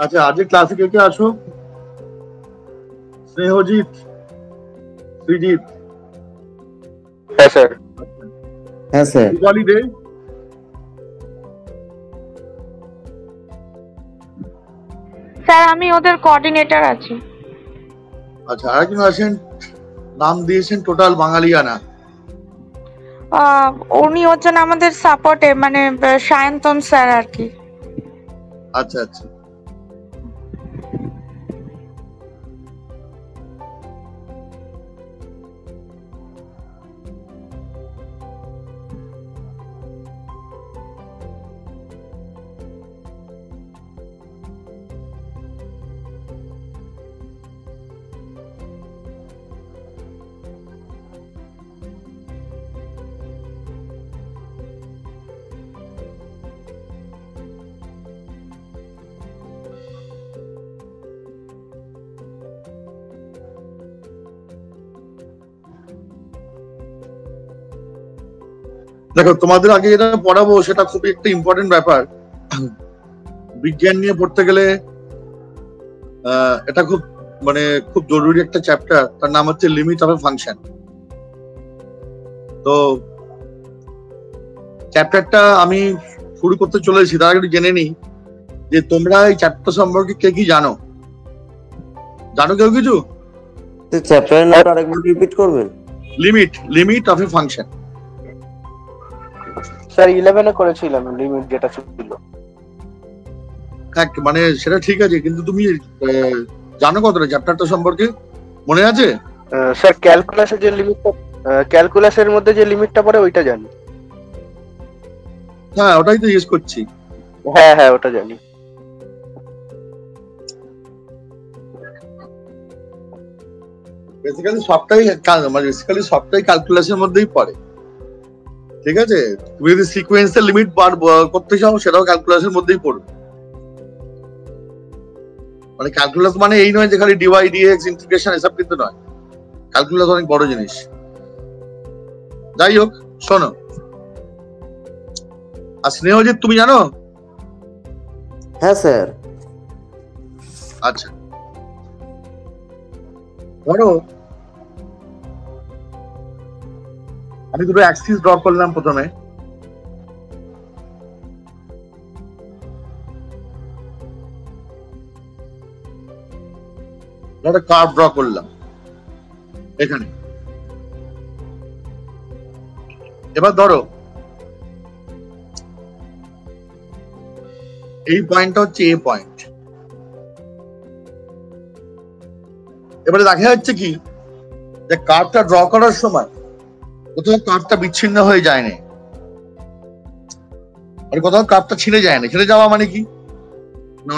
আচ্ছা, আজকে ক্লাসে কে কে আছো? স্নেহজিৎ, সৃজিত। হ্যাঁ স্যার। হ্যাঁ স্যার। দীপালি দে। স্যার আমি ওদের কোঅর্ডিনেটর আছি। আচ্ছা, আরেকজন আছেন, নাম দিয়েছেন টোটাল বাঙালিয়ানা। উনি হচ্ছেন আমাদের সাপোর্টে, মানে সায়ন্তন স্যার আর কি। আচ্ছা আচ্ছা। দেখো, তোমাদের আগে যেটা পড়াবো সেটা খুবই একটা ইম্পর্টেন্ট ব্যাপার। বিজ্ঞান নিয়ে পড়তে গেলে এটা খুব খুব জরুরি একটা চ্যাপ্টার, তার নাম হচ্ছে লিমিট অফ এ ফাংশন। তো চ্যাপ্টারটা আমি শুরু করতে চলেছি, তার আগে জেনে নিই যে তোমরা এই চ্যাপ্টার সম্পর্কে কে কি জানো। জানো কেউ কিছু? চ্যাপ্টারের নামটা আরেকবার রিপিট করবেন? Limit of A function. Sir 11 করেছিলাম লিমিট যেটা ছিল। হ্যাঁ, সেটা ঠিক আছে, কিন্তু তুমি জানো কতটা চ্যাপ্টারটা সম্পর্কে? মনে আছে? স্যার ক্যালকুলাসের যে লিমিটটা, ক্যালকুলাসের মধ্যে যে লিমিটটা পড়ে ওইটা জানি। হ্যাঁ, ওটাই তো জিজ্ঞেস করছি। হ্যাঁ হ্যাঁ, ওটা জানি। বেসিক্যালি সবটাই ক্যালকুলাসের মধ্যেই পড়ে। ঠিক আছে, তুমি যদি সিকোয়েন্সের লিমিট বার করতে চাও সেটাও ক্যালকুলাসের মধ্যেই পড়বে। ক্যালকুলাস মানে এই নয় যে খালি ডিওয়াই ডিএক্স ইন্টিগ্রেশন এসব, কিন্তু নয়। ক্যালকুলাস অনেক বড় জিনিস। যাই হোক, শোনো। আর স্নেহজিৎ, তুমি জানো? হ্যাঁ স্যার। আচ্ছা, ধরো আমি দুটো অ্যাক্সিস ড্র করলাম। প্রথমে একটা কার্ভ ড্র করলাম এখানে। এবার ধরো এই পয়েন্টটা হচ্ছে এ পয়েন্ট। এবারে দেখা যাচ্ছে কি যে কার্ভটা ড্র করার সময় কোথাও কার্ভটা বিচ্ছিন্ন হয়ে যায় না, আর কোথাও কার্ভটা ছিঁড়ে যায় না। ছিঁড়ে যাওয়া মানে কি,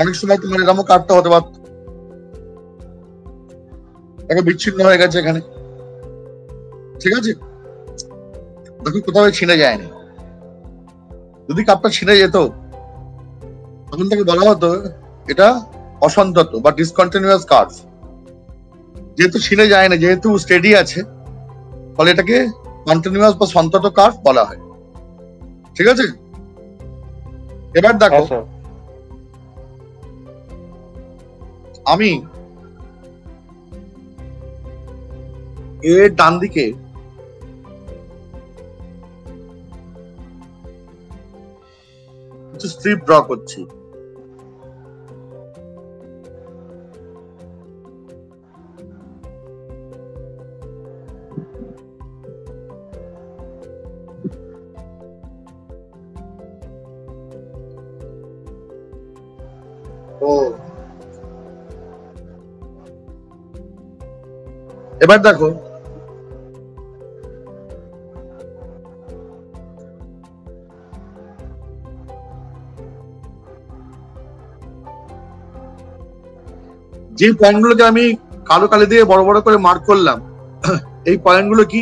অনেক সময় তোমার এরকম কার্ভটা হতে পারত, বিচ্ছিন্ন হয়ে গেছে এখানে। ঠিক আছে, দেখো কোথাও ছিঁড়ে যায়নি। যদি কার্ভটা ছিঁড়ে যেত তখন তাকে বলা হতো এটা অসন্তত বা ডিসকন্টিনিউয়াস কার্ভ। যেহেতু ছিঁড়ে যায় না, যেহেতু স্টেডি আছে, ফলে এটাকে কন্টিনিউয়াস বা সন্তত কার্ভ বলা হয়। ঠিক আছে, এবার দেখো আমি এর ডান দিকে কিছু স্ট্রিপ ড্র করছি। এবার দেখো যে পয়েন্টগুলোকে আমি কালো কালি দিয়ে বড় বড় করে মার্ক করলাম, এই পয়েন্টগুলো কি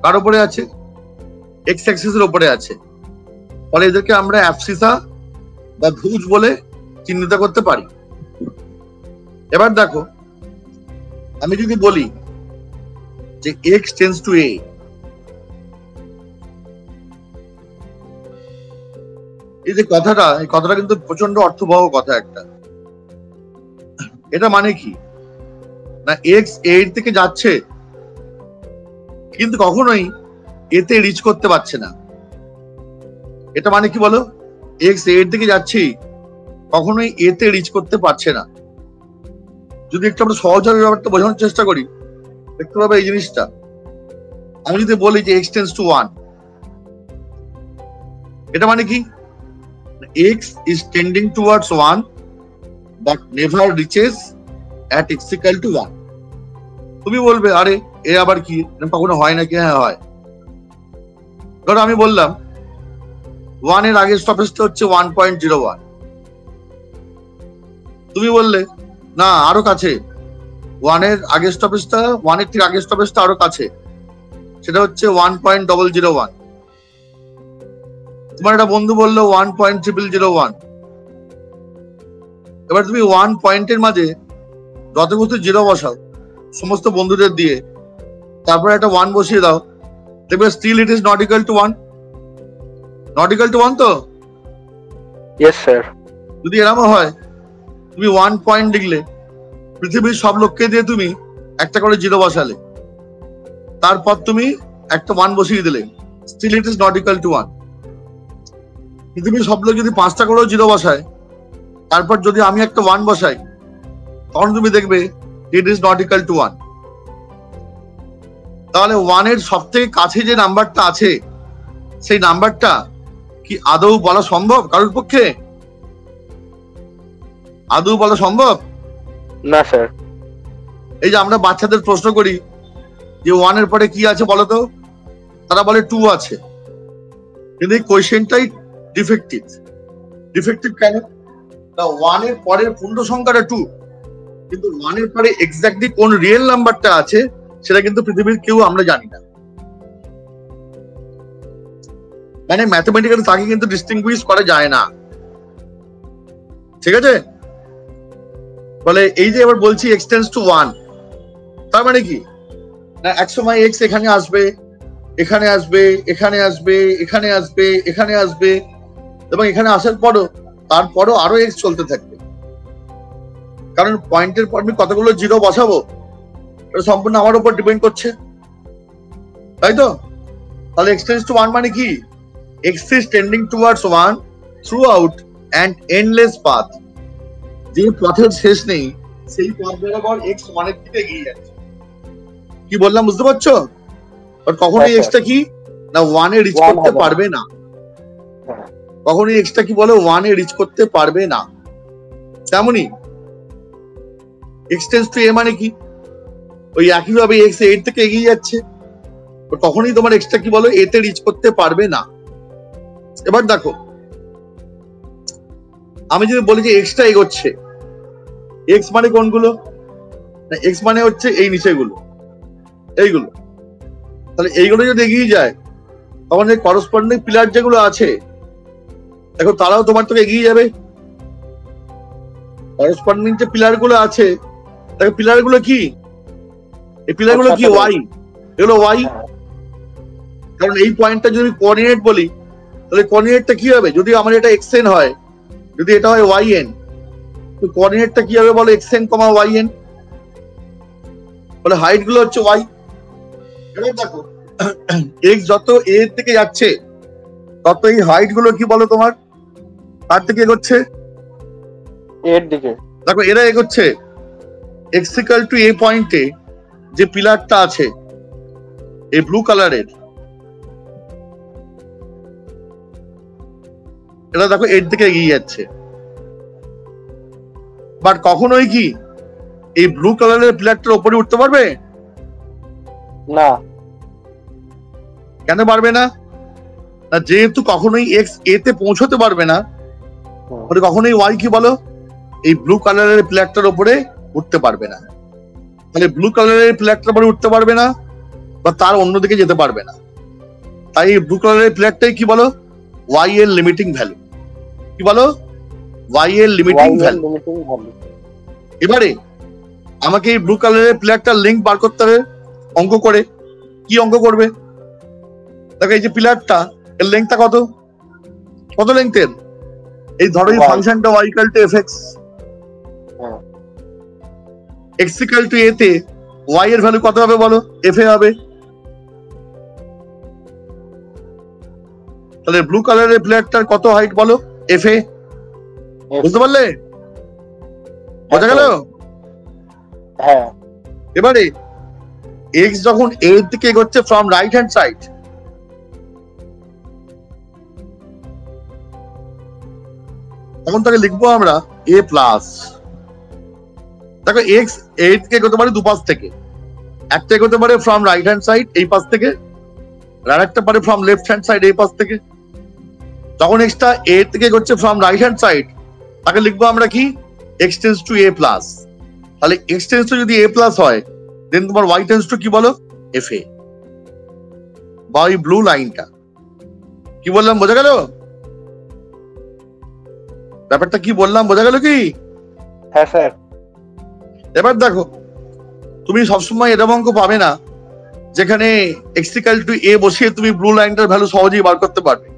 কার উপরে আছে? এক্স অ্যাক্সিসের উপরে আছে। ফলে এদেরকে আমরা অ্যাবসিসা বা ভুজ বলে চিহ্নিত করতে পারি। এবার দেখো আমি যদি বলি যে এক্স টেন্স টু এ, এই যে কথাটা, এই কথাটা কিন্তু প্রচন্ড অর্থবহ কথা একটা। এটা মানে কি না এক্স এর থেকে যাচ্ছে কিন্তু কখনোই এতে রিচ করতে পারছে না। এটা মানে কি বলো, এক্স এর দিকে যাচ্ছি কখনোই এতে রিচ করতে পারছে না। যদি একটু আমরা সহজভাবে ব্যাপারটা বোঝানোর চেষ্টা করি দেখতে পাবে এই জিনিসটা। আমি যদি বলি যে এক্স টেন্ডস টু 1, এটা মানে কি X is tending towards 1 but never reaches at X equal to 1। তুমি বলবে আরে এ আবার কি, কখনো হয় নাকি? হ্যাঁ হয়। ধরো আমি বললাম 1 এর আগের স্টপেজটা হচ্ছে 1.01, তুমি বললে না আরো কাছে, 1 এর আগের স্টপেজটা 1 এর থেকে আগের স্টপেজটা আরো কাছে, সেটা হচ্ছে 1.001। তোমার একটা বন্ধু বললো 1.001। এবার তুমি 1 পয়েন্টের মাঝে যত কিছু জিরো বসাও সমস্ত বন্ধুদের দিয়ে, তারপরে একটা 1 বসিয়ে দাও, দেখবে still it is not equal to 1। Not equal to 1 তো? Yes sir. যদি এরকম হয় তুমি 1 পয়েন্ট লিখলে, পৃথিবীর সব লোককে দিয়ে তুমি একটা করে জিরো বসালে, তারপর তুমি একটা 1 বসিয়ে দিলে, still it is not equal to 1। পৃথিবীর সব লোক যদি 5টা করেও জিরো বসায়, তারপর যদি আমি একটা 1 বসাই, তখন তুমি দেখবে ইট ইজ নট ইকুয়াল টু 1। তাহলে 1 এর সব থেকে কাছে যে নাম্বারটা আছে সেই নাম্বারটা কি আদৌ বলা সম্ভব কারোর পক্ষে? আদৌ বলা সম্ভব না স্যার। এই যে আমরা বাচ্চাদের প্রশ্ন করি যে 1 এর পরে কি আছে বলো তো, তারা বলে 2 আছে, কিন্তু এই কোয়েশ্চেনটাই ডিফেক্টিভ। ডিফেক্টিভ কেন? না 1 এর পরের পূর্ণ সংখ্যাটা 2, কিন্তু 1 এর পরে এক্স্যাক্টলি কোন রিয়েল নাম্বারটা আছে সেটা কিন্তু পৃথিবীর কেউ আমরা জানি না। মানে ম্যাথমেটিক্যালি তাকে কিন্তু ডিস্টিংগুইশ করা যায় না, ঠিক আছে? বলে এই যে এবার বলছি x টেন্ডস টু 1, তার মানে কি না এক সময় x এখানে আসবে, এখানে আসবে, এখানে আসবে, এখানে আসবে, এখানে আসবে, এবং এখানে আসার পরও তারপরও আরো x চলতে থাকবে, কারণ পয়েন্টের পর আমি কতগুলো জিরো বসাবো এটা সম্পূর্ণ আমার উপর ডিপেন্ড করছে, তাই তো? তাহলে x টেন্ডস টু 1 মানে কি x is tending towards 1 throughout an endless path। যে পথের শেষ নেই সেই পথ বরাবর x 1 এর দিকে এগিয়ে যাচ্ছে। কি বললাম বুঝতে পারছো? আর কখনোই x টা কি না 1 এ রিচ করতে পারবে না, কখনোই x টা কি বলে 1 এ রিচ করতে পারবে না। তেমনি x টেন্ডস টু a মানে কি ওই একই ভাবে x 8 থেকে এগিয়ে যাচ্ছে, কখনোই তোমার x টা কি বলো a তে রিচ করতে পারবে না। এবার দেখো আমি যদি বলি যে x টা এগোচ্ছে, x মানে কোনগুলো না x মানে হচ্ছে এই নিচেগুলো, এইগুলো। তাহলে এইগুলো যদি এগিয়ে যায় তখন এই করসপন্ডিং পিলার যেগুলো আছে দেখো তারাও তোমার থেকে এগিয়ে যাবে। করসপন্ডিং যে পিলার গুলো আছে দেখো পিলার গুলো কি, এই পিলার গুলো কি y, এগুলো y। কারণ এই পয়েন্টটা যদি কোঅর্ডিনেট বলি তাহলে কোঅর্ডিনেটটা কি হবে, যদি আমার এটা xn হয়, যদি এটা হয় yn, তো কোঅর্ডিনেটটা কি হবে বলো xn, yn, বলে হাইট গুলো হচ্ছে y। এবার দেখো x যত a এর দিকে যাচ্ছে তত এই হাইট গুলো কি বলো তোমার তার থেকে এগোচ্ছে এর দিকে। দেখো এরা এগোচ্ছে x ইকুয়াল টু a পয়েন্টে যে পিলারটা আছে এই ব্লু কালারের, এটা দেখো এর দিকে এগিয়ে যাচ্ছে। বাট কখনোই কি এই ব্লু কালারের পিলারটার উপরে উঠতে পারবে না। কেন পারবে না? যেহেতু কখনোই এক্স এ তে পৌঁছতে পারবে না, কখনোই ওয়াই কি বলো এই ব্লু কালারের পিলারটার উপরে উঠতে পারবে না। তাহলে ব্লু কালারের পিলারটার উপরে উঠতে পারবে না বা তার অন্যদিকে যেতে পারবে না। তাই এই ব্লু কালারের পিলারটাই কি বলো ওয়াই এর লিমিটিং ভ্যালু। কি বলো ওয়াই এর লিমিটিং ভ্যালু। এবারে আমাকে এই ব্লু কালারের পিলারটার লিংক বার করতে হবে অঙ্ক করে। কি অঙ্ক করবে? দেখো এই যে পিলারটা এর লেংথটা কত, কত লেংথের? এই ধরো এই ফাংশনটা y equal to fx, x equal to a তে y এর ভ্যালু কত হবে বলো? fa হবে। তাহলে ব্লু কালারের প্লেয়ারটার কত হাইট বলো? fa। বুঝতে পারলে? বোঝা গেল? হ্যাঁ। এবারে x যখন a এর দিকে এগোচ্ছে ফ্রম রাইট হ্যান্ড সাইড, তখন তাকে লিখবো আমরা a প্লাস। দেখো x a এর দিকে এগোতে পারে দুপাশ থেকে, একটা এগোতে পারে ফ্রম রাইট হ্যান্ড সাইড এই পাশ থেকে, আর একটা পারে ফ্রম লেফট হ্যান্ড সাইড এই পাশ থেকে। যখন x টা a এর দিকে এগোচ্ছে ফ্রম রাইট হ্যান্ড সাইড, তাকে লিখবো আমরা কি? x tends two a plus. তাহলে x টেন্ডস টু যদি a প্লাস হয়, দেন তোমার y টেন্ডস টু কি বলো? fa। বা ওই ব্লু লাইনটা কি বললাম, বোঝা গেল? ব্যাপারটা কি বললাম, বোঝা গেল কি? হ্যাঁ স্যার। এবার দেখো, তুমি সবসময় এরকম অঙ্ক পাবে না যেখানে x ইকুয়াল টু a বসিয়ে তুমি ব্লু লাইনটার ভ্যালু সহজেই বার করতে পারবে।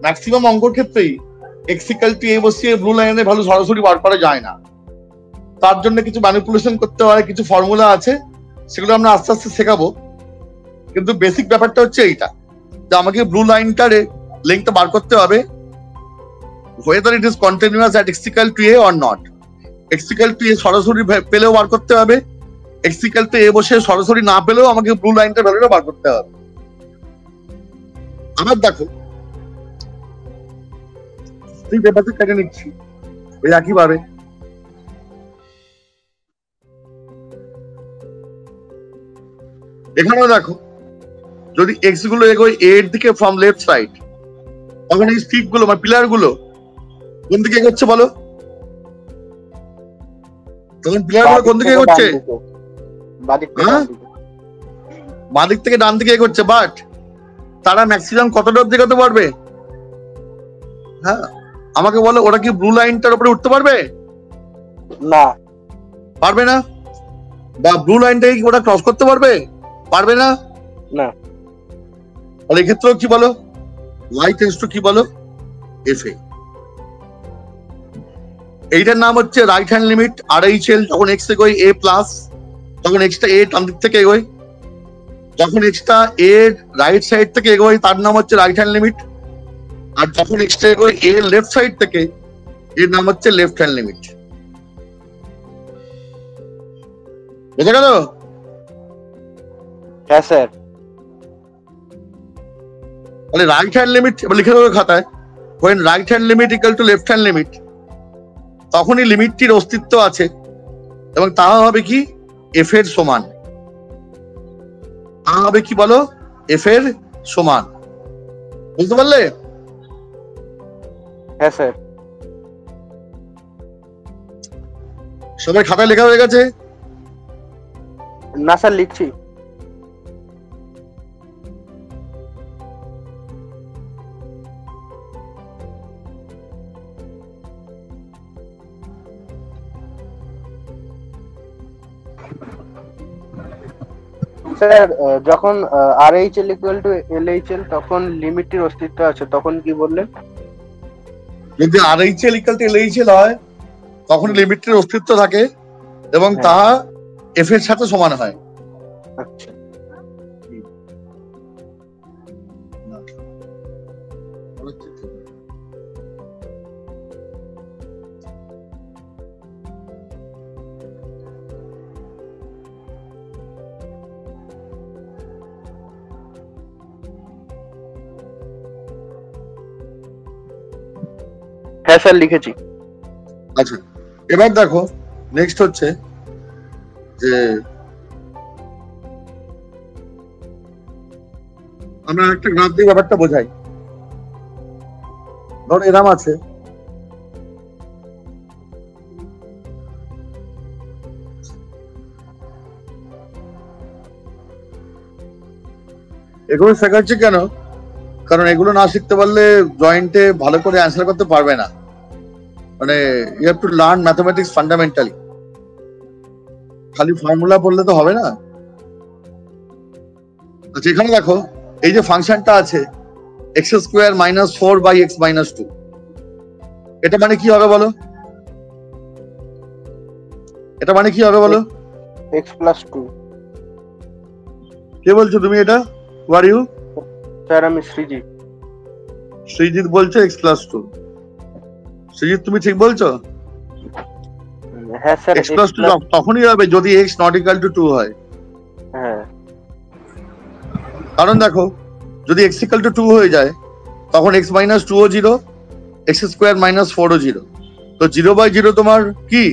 ম্যাক্সিমাম অঙ্কর ক্ষেত্রেই x ইকুয়াল টু a বসিয়ে ব্লু লাইনের ভ্যালু সরাসরি বার করা যায় না। তার জন্য কিছু ম্যানিপুলেশন করতে হয়, কিছু ফর্মুলা আছে, সেগুলো আমরা আস্তে আস্তে শেখাবো। কিন্তু বেসিক ব্যাপারটা হচ্ছে এইটা, যে আমাকে ব্লু লাইনটার লেন্থটা বার করতে হবে, whether it is continuous at x equal to a or not। x equal to a সরাসরি পেলেও বার করতে হবে, x equal to a বসে সরাসরি না পেলেও আমাকে ব্লু লাইনটার ভ্যালুটা বার করতে হবে। আবার দেখো, এই পেপারটা কেটে নিচ্ছি ওই একইভাবে। এখানেও দেখো, যদি এক্স গুলো এগোয় a এর দিকে ফ্রম লেফট সাইড, তখন এই স্টিক গুলো মানে পিলার গুলো কোন দিকে এগোচ্ছে বলো? তখন পিলার গুলো কোন দিকে এগোচ্ছে? বাঁ দিক থেকে ডান দিকে এগোচ্ছে। বাট তারা ম্যাক্সিমাম কতটা অব্দি এগোতে পারবে? হ্যাঁ, আমাকে বলো, ওরা কি ব্লু লাইনটার উপরে উঠতে পারবে? না, পারবে না। বা ব্লু লাইনটাকে কি ওরা ক্রস করতে পারবে? পারবে না। না। তাহলে এক্ষেত্রেও কি বলো? y টেন্ডস টু কি বলো? fa। এইটার নাম হচ্ছে রাইট হ্যান্ড লিমিট। RHL যখন x এগোয় a প্লাস, তখন x টা a ডান দিক থেকে এগোয়। যখন x টা a রাইট সাইড থেকে এগোয়, তার নাম হচ্ছে রাইট হ্যান্ড লিমিট। আর যখন x টা এগোয় a লেফট সাইড থেকে, এর নাম হচ্ছে লেফট হ্যান্ড লিমিট। বুঝা গেল? হ্যাঁ স্যার। তাহলে রাইট হ্যান্ড লিমিট এবার লিখে দেবো খাতায়, when right hand limit equal to left hand limit, তখনই লিমিটটির অস্তিত্ব আছে এবং তা হবে কি? f এর সমান। তা হবে কি বলো? f এর সমান। বুঝতে পারলে? হ্যাঁ স্যার। সবাই খাতায় লেখা হয়ে গেছে? না স্যার, লিখছি। স্যার, যখন RHL ইকুয়াল টু LHL তখন লিমিটটির অস্তিত্ব আছে, তখন কি বললেন? যদি RHL ইকুয়াল টু LHL হয়, তখন লিমিটটির অস্তিত্ব থাকে এবং তা f এর সাথে সমান হয়। আচ্ছা। হ্যাঁ স্যার, লিখেছি। আচ্ছা, এবার দেখো নেক্সট হচ্ছে যে আমরা একটা গ্রাফ দিয়ে ব্যাপারটা বোঝাই। ধর এরম আছে, এগুলো শেখাচ্ছি কেন? কারণ এগুলো না শিখতে পারলে জয়েন্টে ভালো করে অ্যান্সার করতে পারবে না। মানে you have to learn mathematics fundamentally. খালি ফর্মুলা পড়লে তো হবে না। আচ্ছা, এখানে দেখো এই যে ফাংশনটা আছে x square minus 4/x minus 2, এটা মানে কি হবে বলো? এটা মানে কি হবে বলো? x+2। কে বলছো তুমি এটা? হু আর ইউ? স্যার আমি সৃজিত। সৃজিত বলছো x+2। সৃজিত তুমি ঠিক বলছো? হ্যাঁ স্যার x+2 তখনই হবে যদি x not equal to 2 হয়। হ্যাঁ কারণ দেখো, যদি x equal to 2 হয়ে যায় তখন x minus 2 ও 0, x square minus 4 ও 0। তো 0/0 তোমার কি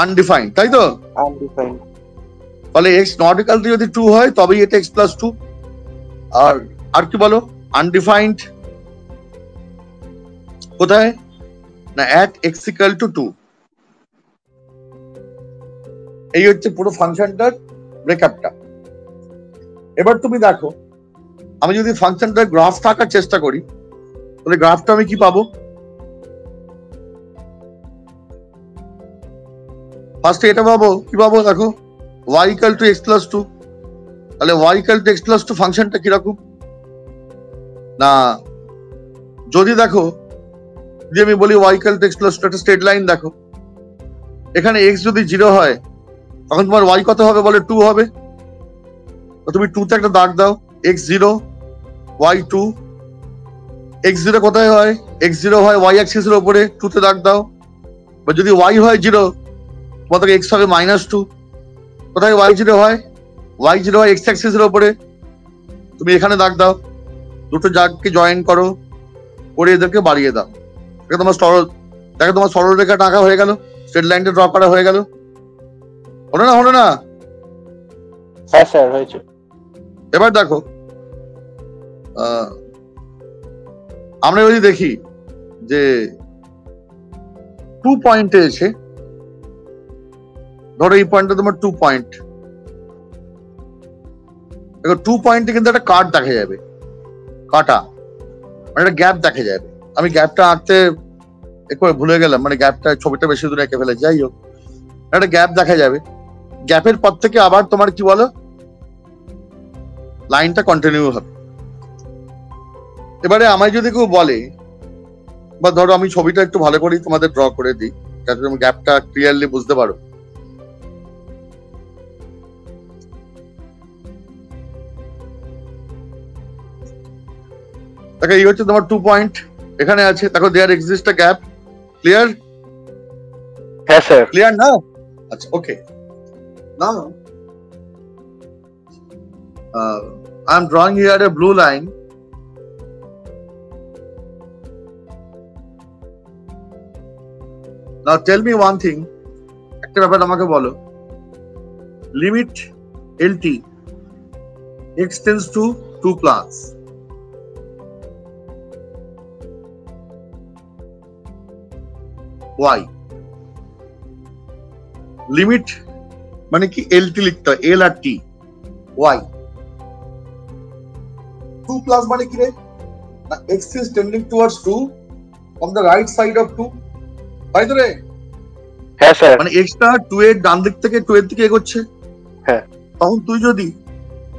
আনডিফাইন্ড, তাই তো? আনডিফাইন্ড। তাহলে x not equal to যদি 2 হয় তবেই এটা x+2। আর কি বলো? আনডিফাইন্ড কোথায়? না at x equal to 2। এই হচ্ছে পুরো ফাংশনটার ব্রেকআপটা। এবার তুমি দেখো, আমি যদি ফাংশনটার গ্রাফ থাকার চেষ্টা করি তাহলে গ্রাফটা আমি কি পাবো? ফার্স্টে এটা পাবো, কি পাবো দেখো, y equal to x+2। তাহলে y equal to x+2 ফাংশনটা কিরকম? না যদি দেখো, যদি আমি বলি y equal to x+2 একটা স্ট্রেট লাইন দেখো, এখানে x যদি 0 হয় তখন তোমার y কত হবে বলে? 2 হবে। তো তুমি 2 তে একটা দাগ দাও, x0 y2। x0 কোথায় হয়? x0 হয় y অ্যাক্সিস এর উপরে, 2 তে দাগ দাও। বা যদি y হয় 0 তোমার x হবে -2। কোথায় y0 হয়? y0 হয় x অ্যাক্সিস এর উপরে, তুমি এখানে দাগ দাও। দুটো দাগকে জয়েন করো, করে এদেরকে বাড়িয়ে দাও। দেখো তোমার সরলরেখাটা আঁকা হয়ে গেল, স্ট্রেট লাইনটা ড্র করা হয়ে গেল। হলো না? হলো না? হ্যাঁ স্যার হয়েছে। এবার দেখো, আমরা যদি দেখি যে 2 পয়েন্টে এসে, ধরো এই পয়েন্টটা তোমার 2 পয়েন্ট, দেখো 2 পয়েন্টে কিন্তু একটা কাট দেখা যাবে, কাটা মানে একটা গ্যাপ দেখা যাবে। আমি গ্যাপটা আঁকতে একটু ভুলে গেলাম, মানে গ্যাপটা ছবিটা বেশি দূরে এঁকে ফেলে, যাই হোক একটা গ্যাপ দেখা যাবে। গ্যাপের পর থেকে আবার তোমার কি বলো, লাইনটা কন্টিনিউ হবে। এবারে আমায় যদি কেউ বলে, বা ধরো আমি ছবিটা একটু ভালো করেই তোমাদের ড্র করে দিই যাতে তুমি গ্যাপটা ক্লিয়ারলি বুঝতে পারো। দেখো এই হচ্ছে তোমার 2 পয়েন্ট এখানে আছে, দেখো there exist a gap. Clear? হ্যাঁ স্যার। ক্লিয়ার না? আচ্ছা ওকে। নাও I am drawing here a blue line. Now tell me one thing, একটা ব্যাপার আমাকে বলো, limit LT x tends to 2 plus y, limit মানে কি LT লিখতে হয়, L আর T, y 2 plus মানে কি রে? না x is tending towards 2 on the right side of 2, তাই তো রে? হ্যাঁ স্যার। মানে x টা 2 এর ডান দিক থেকে 2 এর দিকে এগোচ্ছে। হ্যাঁ। তখন তুই যদি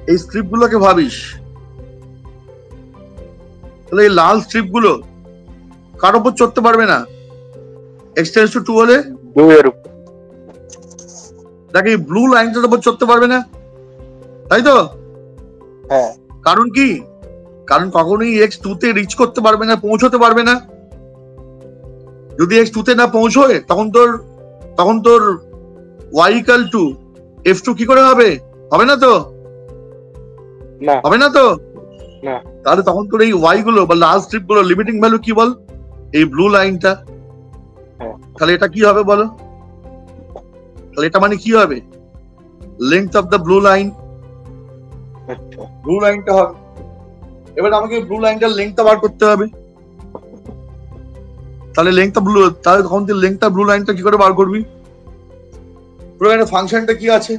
এই স্ট্রিপ গুলোকে ভাবিস, তাহলে এই লাল স্ট্রিপ গুলো কার উপর চড়তে পারবে না? x tends to 2 হলে 2 এর উপর। দেখ এই ব্লু লাইনটার উপর চড়তে পারবে না, তাই তো? হ্যাঁ। কারণ কি? কারণ কখনোই x 2 তে রিচ করতে পারবে না, পৌঁছতে পারবে না। যদি x 2 তে না পৌঁছয় তখন তোর y equal to f2 কি করে হবে? হবে না তো? না হবে না তো? না। তাহলে তখন তোর এই y গুলো বা লাল স্ট্রিপ গুলো লিমিটিং ভ্যালু কি বল? এই ব্লু লাইনটা। তাহলে এটা কি হবে বলো? তাহলে এটা মানে কি হবে? Length of the blue line. Blue লাইনটা হবে। এবার আমাকে ব্লু লাইনটার লেংথটা বার করতে হবে। তাহলে লেংথটা ব্লু, তাহলে তখন তুই লেংথটা ব্লু লাইনটা কি করে বার করবি? পুরো একটা ফাংশনটা কি আছে?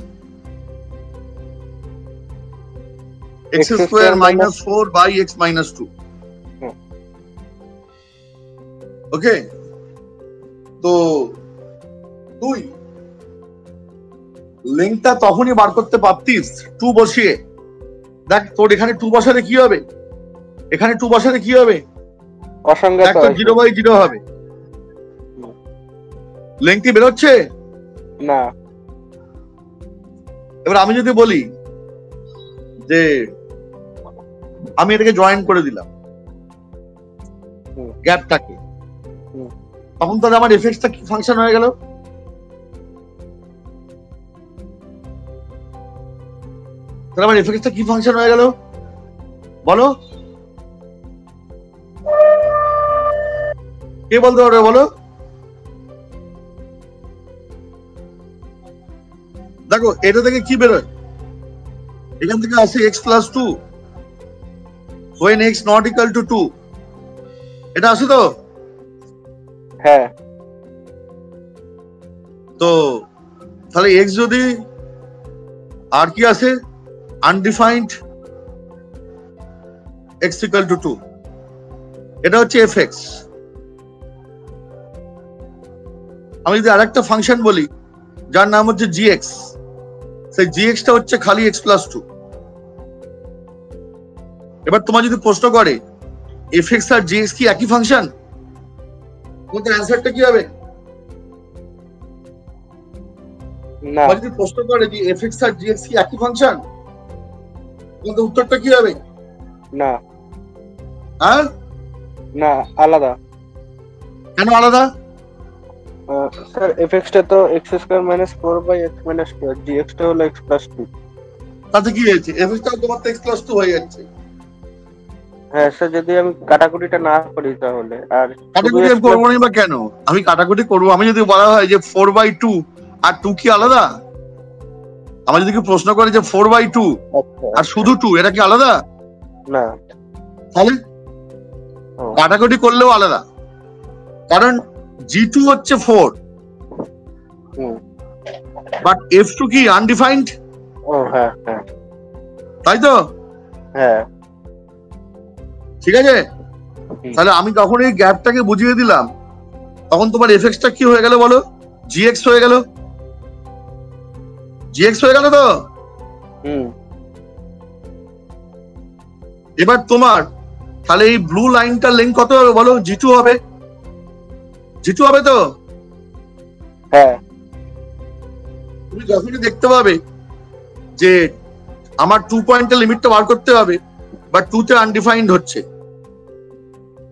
x square minus 4 by x minus 2। ওকে, তো তুই লেংথটা তখনই বার করতে পারতিস 2 বসিয়ে। দেখ তোর এখানে 2 বসালে কি হবে? এখানে 2 বসালে কি হবে? অসংজ্ঞাত 0/0 হবে। লেংথ বেরোচ্ছে? না। এবার আমি যদি বলি যে আমি এটাকে জয়েন করে দিলাম হুম। গ্যাপটাকে, হুম। তখন তাহলে আমার এফএক্সটা কি ফাংশন হয়ে গেল? তাহলে আমার এফএক্সটা কি ফাংশন হয়ে গেল বলো? কে বলতে পারবে বলো? দেখো এটা থেকে কি বেরোয়, এখান থেকে আসে x plus 2 when x not equal to 2, এটা আসে তো? হ্যাঁ। তো তাহলে x যদি আর কি আসে আনডিফাইন্ড x equal to 2, এটা হচ্ছে fx। আমি যদি আরেকটা ফাংশন বলি যার নাম হচ্ছে gx, সেই gx টা হচ্ছে খালি x প্লাস 2। এবার তোমার যদি প্রশ্ন করে fx আর gx কি একই ফাংশন, তোমাদের অ্যান্সারটা কি হবে? না। তোমার যদি প্রশ্ন করে যে fx আর gx কি একই ফাংশন, তোমাদের উত্তরটা কি হবে? না। হ্যাঁ, না, আলাদা। কেন আলাদা? স্যার এফএক্স টা তো x² - 4/x - 2, আর gx টা হলো x + 2। তাতে কি হয়েছে? fx টা তোমার তো x প্লাস 2 হয়ে যাচ্ছে। হ্যাঁ স্যার, যদি আমি কাটাকুটিটা না করি তাহলে। আর কাটাকুটি আমি করবো না বা কেন? আমি কাটাকুটি করবো। আমি যদি বলা হয় যে 4/2 আর 2 কি আলাদা, আমার যদি কেউ প্রশ্ন করে যে 4/2 আচ্ছা, আর শুধু 2 এটা কি আলাদা, না। তাহলে ও, কাটাকুটি করলেও আলাদা, কারণ g2 হচ্ছে 4 হুম। বাট f2 কি আনডিফাইন্ড, ও হ্যাঁ হ্যাঁ তাই তো? হ্যাঁ। ঠিক আছে, তাহলে আমি যখন এই গ্যাপটাকে বুঝিয়ে দিলাম তখন তোমার এফএক্সটা কি হয়ে গেল বলো? gx হয়ে গেল, gx হয়ে গেল তো? হুম। এবার তোমার তাহলে এই ব্লু লাইনটার লেন্থ কত হবে বলো? g2 হবে, g2 হবে তো? হ্যাঁ। তুমি যখনই দেখতে পাবে যে আমার 2 পয়েন্টের লিমিটটা বার করতে হবে বাট 2 তে আনডিফাইন্ড হচ্ছে,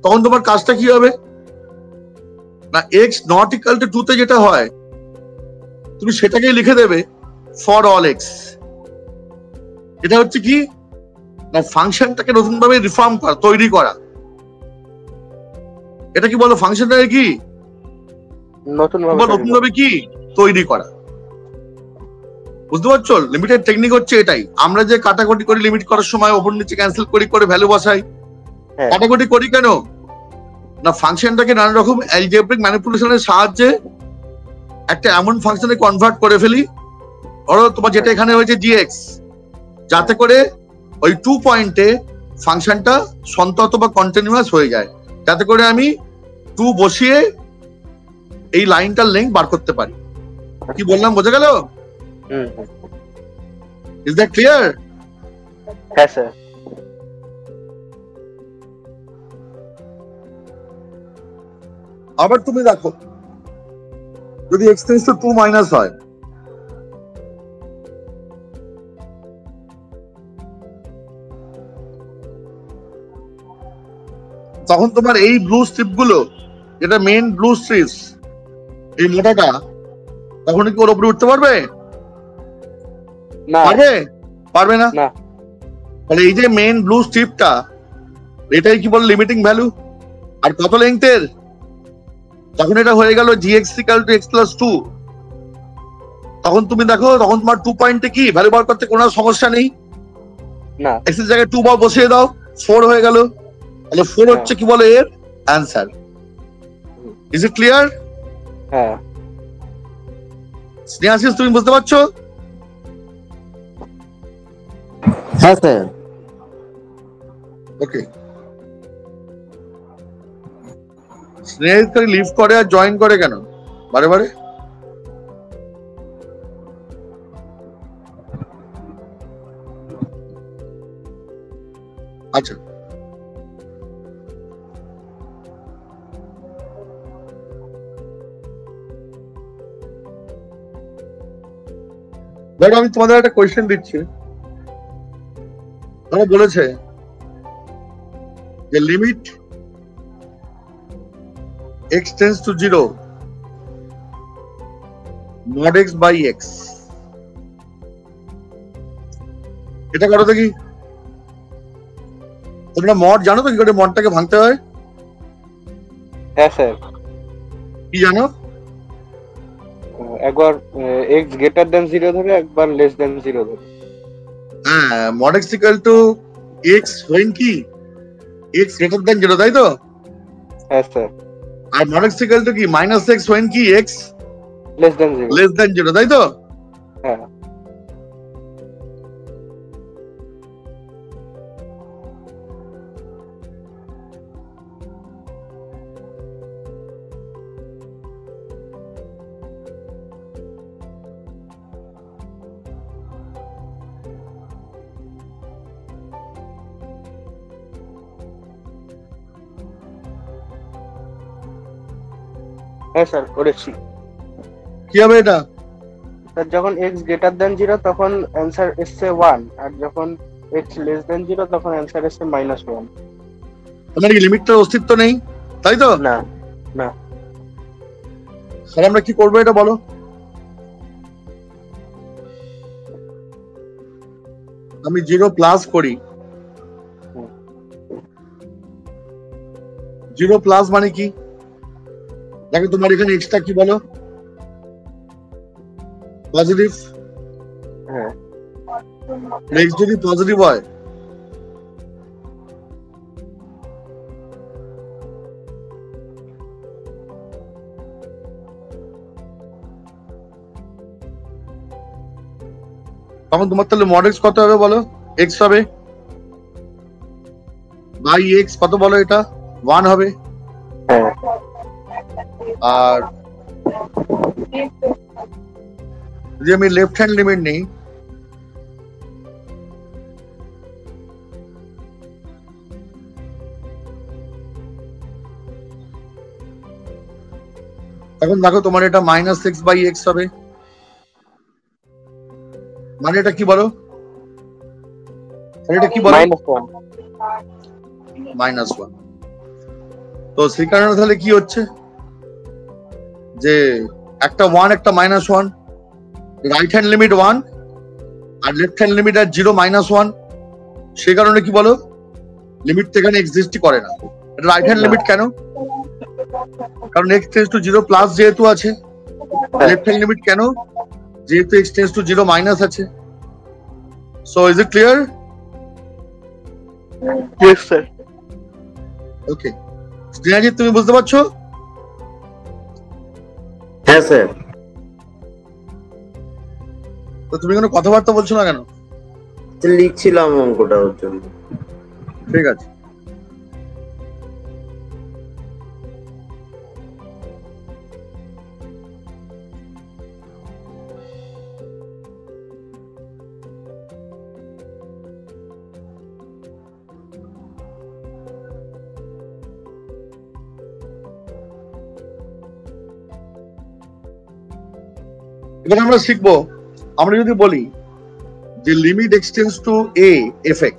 তখন তোমার কাজটা কি হবে না, x নট ইকুয়াল টু 2 তে যেটা হয় তুমি সেটাকেই লিখে দেবে ফর অল x। এটা হচ্ছে কি না, ফাংশনটাকে নতুন ভাবে রিফর্ম করা, তৈরি করা। এটা কি বলো? ফাংশনটাকে কি নতুন নতুন ভাবে কি তৈরি করা, বুঝতে পারছো? লিমিটেড টেকনিক হচ্ছে এটাই। আমরা যে কাটাকুটি করি লিমিট করার সময় ওপর নিচে ক্যান্সেল করি করে ভ্যালু বসাই, হ্যাঁ। কাটাকুটি করি কেন না, ফাংশনটাকে নানা রকম অ্যালজেব্রিক ম্যানিপুলেশনের সাহায্যে একটা এমন ফাংশনে কনভার্ট করে ফেলি, ধরো তোমার যেটা এখানে হয়েছে gx, যাতে করে ওই 2 পয়েন্টে ফাংশনটা সন্তত বা কন্টিনিউয়াস হয়ে যায়, যাতে করে আমি 2 বসিয়ে এই লাইনটার লেন্থ বার করতে পারি। কি বললাম বোঝা গেল? হুম। Is that clear? হ্যাঁ স্যার। আবার তুমি দেখো যদি x → 2 মাইনাস হয়, তখন তোমার এই ব্লু স্ট্রিপ গুলো, যেটা মেইন ব্লু স্ট্রিপস, এই মোটাটা, তখন কি ওর উপরে উঠতে পারবে? না। পারবে? পারবে না। না। তাহলে এই যে মেইন ব্লু স্ট্রিপটা, এটাই কি বলে লিমিটিং ভ্যালু। আর কত লেংথের? তখন এটা হয়ে গেল gx = x + 2। তখন তুমি দেখো, তখন তোমার 2 পয়েন্টে কি ভ্যালু বার করতে কোনো সমস্যা নেই। না। x এর জায়গায় 2 বসিয়ে দাও, 4 হয়ে গেল। তাহলে 4 হচ্ছে কি বলে এর অ্যান্সার। Is it clear? হ্যাঁ। স্নেহাশিস তুমি বুঝতে পারছো? হ্যাঁ স্যার। ওকে, স্নেহিত খালি লিভ করে আর জয়েন করে কেন বারে বারে? আচ্ছা, ধরো আমি তোমাদের একটা কোয়েশ্চেন দিচ্ছি, ধরো বলেছে যে limit x tends to 0 mod x by x, এটা করো দেখি। তোমরা মড জানো তো কি করে মডটাকে ভাঙতে হয়? হ্যাঁ স্যার, কি জানো? একবার x গ্রেটার দেন 0 ধরে, একবার লেস দেন 0 ধরে। হ্যাঁ, mod x equal to x when কি x greater than 0, তাই তো? হ্যাঁ sir, R mod x equal to কি minus x when কি x less than 0। less than 0, তাই তো? হ্যাঁ হ্যাঁ স্যার, করেছি। কি হবে এটা? স্যার যখন x গ্রেটার দেন 0 তখন অ্যান্সার এসছে 1, আর যখন x লেস দেন 0 তখন অ্যান্সার এসছে -1। মানে কি লিমিটটার অস্তিত্ব নেই, তাই তো? না না তাহলে আমরা কি করবো এটা বলো? আমি 0 প্লাস করি। 0 প্লাস মানে কি? দেখো তোমার এখানে এক্সট্রা কি বলো? পজিটিভ। হ্যাঁ এক্স যদি পজিটিভ হয় তখন তোমার তাহলে মড এক্স কত হবে বলো? এক্স হবে বাই এক্স কত বলো? এটা 1 হবে। হ্যাঁ আর যদি আমি লেফট হ্যান্ড লিমিট নিই, এখন দেখো তোমার এটা -x/x হবে। মানে এটা কি বলো? এটা কি বলো? -1। -1। তো সেই কারণে তাহলে কি হচ্ছে যে একটা 1 একটা -1, রাইট হ্যান্ড লিমিট 1 আর লেফট হ্যান্ড লিমিট আর 0 -1, সেই কারণে কি বলো লিমিট এখানে এক্সিস্টই করে না। এটা রাইট হ্যান্ড লিমিট কেন? কারণ x টেন্ডস টু 0 প্লাস যেহেতু আছে। লেফট হ্যান্ড লিমিট কেন? যেহেতু x টেন্ডস টু 0 মাইনাস আছে। So is it clear? Yes sir. Okay, Snehajit তুমি বুঝতে পারছো? হ্যাঁ স্যার। তো তুমি কোনো কথাবার্তা বলছো না কেন? লিখছিলাম অঙ্কটা ওর জন্য। ঠিক আছে। এবার আমরা শিখবো, আমরা যদি বলি যে limit extends to a fx,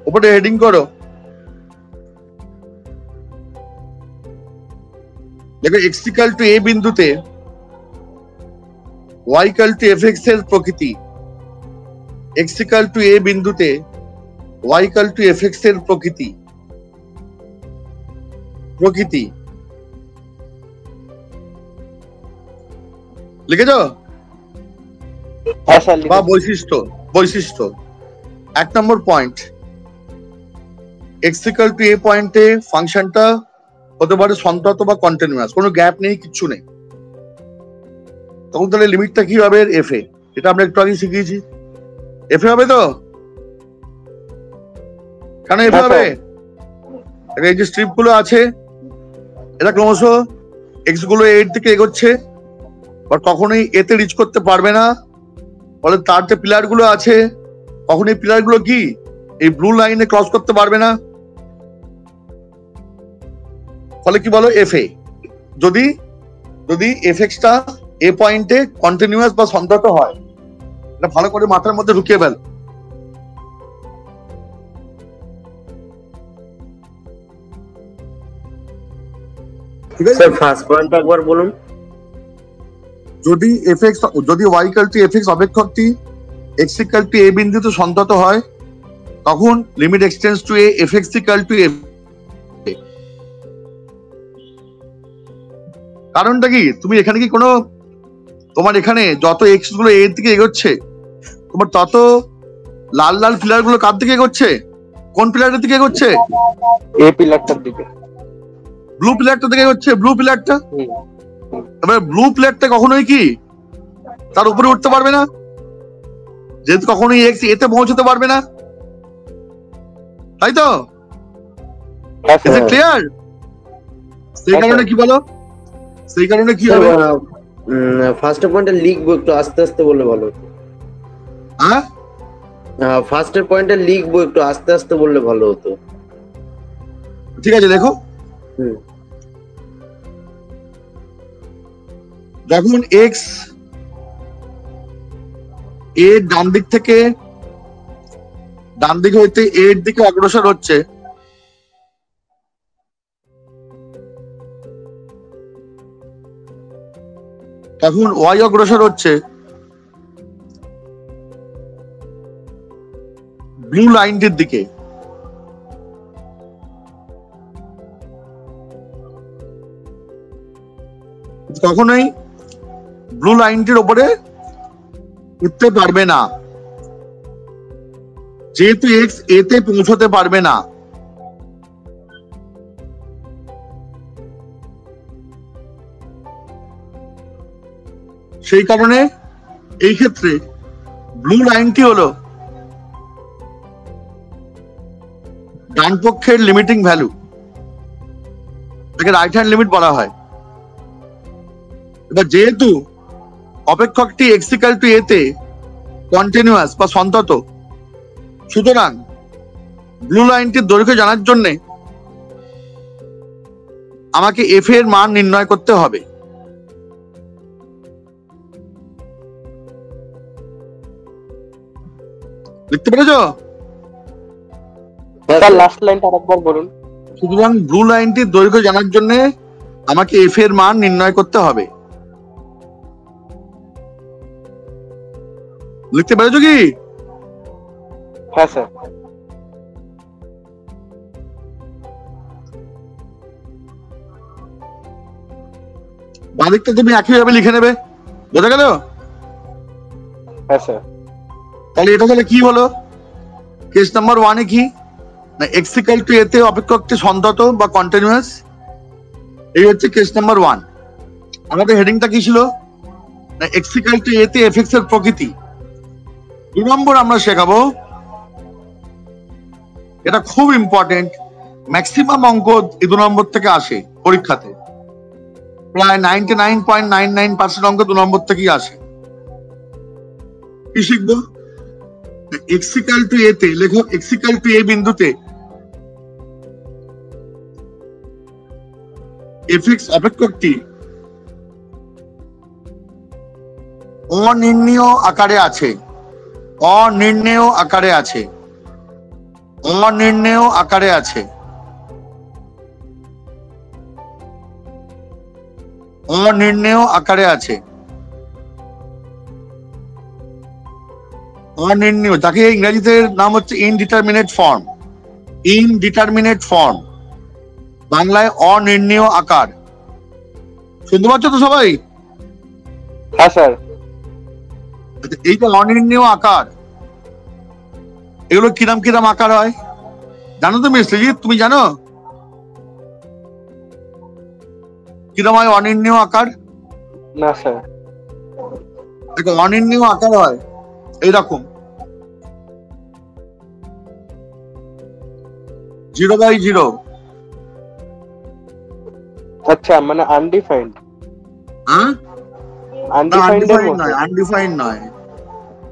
উপরে হেডিং করো, দেখো x ইকুয়াল টু a বিন্দুতে y ইকুয়াল টু fx এর প্রকৃতি, x ইকুয়াল টু a বিন্দুতে y ইকুয়াল টু fx এর প্রকৃতি লিখেছ? হ্যাঁ স্যার, বা বৈশিষ্ট্য 1 নম্বর point, x equal to a পয়েন্টে ফাংশনটা হতে পারে সন্তত বা কন্টিনিউয়াস, কোনো গ্যাপ নেই, কিচ্ছু নেই। তখন তাহলে লিমিটটা কি হবে? f এ। এটা আমরা একটু আগে শিখিয়েছি। f এ হবে তো? কেন f হবে? এই যে স্ট্রিপ গুলো আছে এটা ক্রমশ x গুলো এর দিকে এগোচ্ছে, বাট কখনোই এতে রিচ করতে পারবে না। ফলে তার যে পিলার গুলো আছে কখনোই পিলার গুলো কি এই ব্লু লাইনে ক্রস করতে পারবে না। ফলে কি বলো? এফ এ। যদি যদি এফএক্সটা এ পয়েন্টে কন্টিনিউয়াস বা সন্তত হয়, এটা ভালো করে মাথার মধ্যে ঢুকিয়ে ফেল। ঠিক আছে, স্যার ফার্স্ট পয়েন্টটা একবার বলুন। যদি এফএক্স যদি ওয়াই ইকুয়াল টু এফএক্স অপেক্ষকটি এক্স ইকুয়াল টু এ বিন্দুতে সন্তত হয়, তখন limit extends to a f x equal to a. কারণটা কি, তুমি এখানে কি কোনো, তোমার এখানে যত এক্স গুলো এর দিকে এগোচ্ছে, তোমার তত লাল লাল পিলার গুলো কার দিকে এগোচ্ছে? কোন পিলারের দিকে এগোচ্ছে? এ পিলারটার দিকে। ব্লু পিলারটা দিকে এগোচ্ছে, ব্লু পিলারটা। হুম। এবার ব্লু প্লেটটা কখনোই কি তার উপরে উঠতে পারবে না, যেহেতু কখনোই এক্স এতে পৌঁছতে পারবে না, তাই তো? হ্যাঁ ইজ ইট স্যার। ক্লিয়ার? সেই কারণে কি বলো, সেই কারণে কি হবে? ফার্স্ট পয়েন্টে লিখবো একটু আস্তে আস্তে বললে ভালো হতো। হ্যাঁ, ফার্স্টের পয়েন্টে লিখবো একটু আস্তে আস্তে বললে ভালো হতো। ঠিক আছে, দেখো হুম। যখন এক্স এর ডান দিক থেকে ডান দিকে হইতে এর দিকে অগ্রসর হচ্ছে, তখন ওয়াই অগ্রসর হচ্ছে ব্লু লাইনটির দিকে। কখনোই ব্লু লাইনটির উপরে উঠতে পারবে না, যেহেতু এক্স এতে পৌঁছতে পারবে না। সেই কারণে এই ক্ষেত্রে ব্লু লাইনটি হলো ডান পক্ষের লিমিটিং ভ্যালু, তাকে রাইট হ্যান্ড লিমিট বলা হয়। এবার যেহেতু অপেক্ষকটি এক্স ইকুয়াল টু এ তে কন্টিনিউয়াস বা সন্তত, সুতরাং ব্লু লাইনটির দৈর্ঘ্য জানার জন্য আমাকে এফ এর মান নির্ণয় করতে হবে। দেখতে পেরেছো? স্যার লাস্ট লাইনটা আরেকবার বলুন। সুতরাং ব্লু লাইনটির দৈর্ঘ্য জানার জন্য আমাকে এফ এর মান নির্ণয় করতে হবে। লিখতে পেরেছো কি? হ্যাঁ স্যার। বাদিকটা তুমি একইভাবে লিখে নেবে, বোঝা গেল? হ্যাঁ স্যার। তাহলে এটা তাহলে কি হলো? কেস নাম্বার ওয়ানে কি না, এক্স ইকুয়াল টু এ তে অপেক্ষকটি সন্তত বা কন্টিনিউয়াস, এই হচ্ছে কেস নাম্বার ওয়ান। আমাদের হেডিংটা কি ছিল না, এক্স ইকুয়াল টু এ তে এফএক্স এর প্রকৃতি। 2 নম্বর আমরা শেখাবো, এটা খুব ইম্পর্টেন্ট, ম্যাক্সিমাম অঙ্ক এই 2 নম্বর থেকে আসে পরীক্ষাতে, প্রায় 99.99% অঙ্ক 2 নম্বর থেকেই আসে। কি শিখবো? এক্স ইকুয়াল টু এ তে লেখো, এক্স ইকুয়াল টু এ বিন্দুতে এফএক্স অপেক্ষকটি অনির্ণেয় আকারে আছে, অনির্ণেয় আকারে আছে, অনির্ণেয় আকারে আছে, অনির্ণেয় আকারে আছে, অনির্ণেয়, যাকে ইংরেজিতে নাম হচ্ছে ইনডিটারমিনেট ফর্ম, ইনডিটারমিনেট ফর্ম, বাংলায় অনির্ণেয় আকার। শুনতে পাচ্ছ তো সবাই? হ্যাঁ স্যার। এইটা অনির্ণেয় আকার, এগুলো কিরাম কিরাম আকার হয় জানো তো মিস্ত্রিজিৎ? তুমি জানো কিরম হয় অনির্ণেয় আকার? না স্যার। দেখো, অনির্ণেয় আকার হয় এইরকম, 0/0। আচ্ছা, মানে আনডিফাইন্ড। হ্যাঁ, আনডিফাইন্ড এর আনডিফাইন্ড মতো। নয়, আনডিফাইন্ড নয়।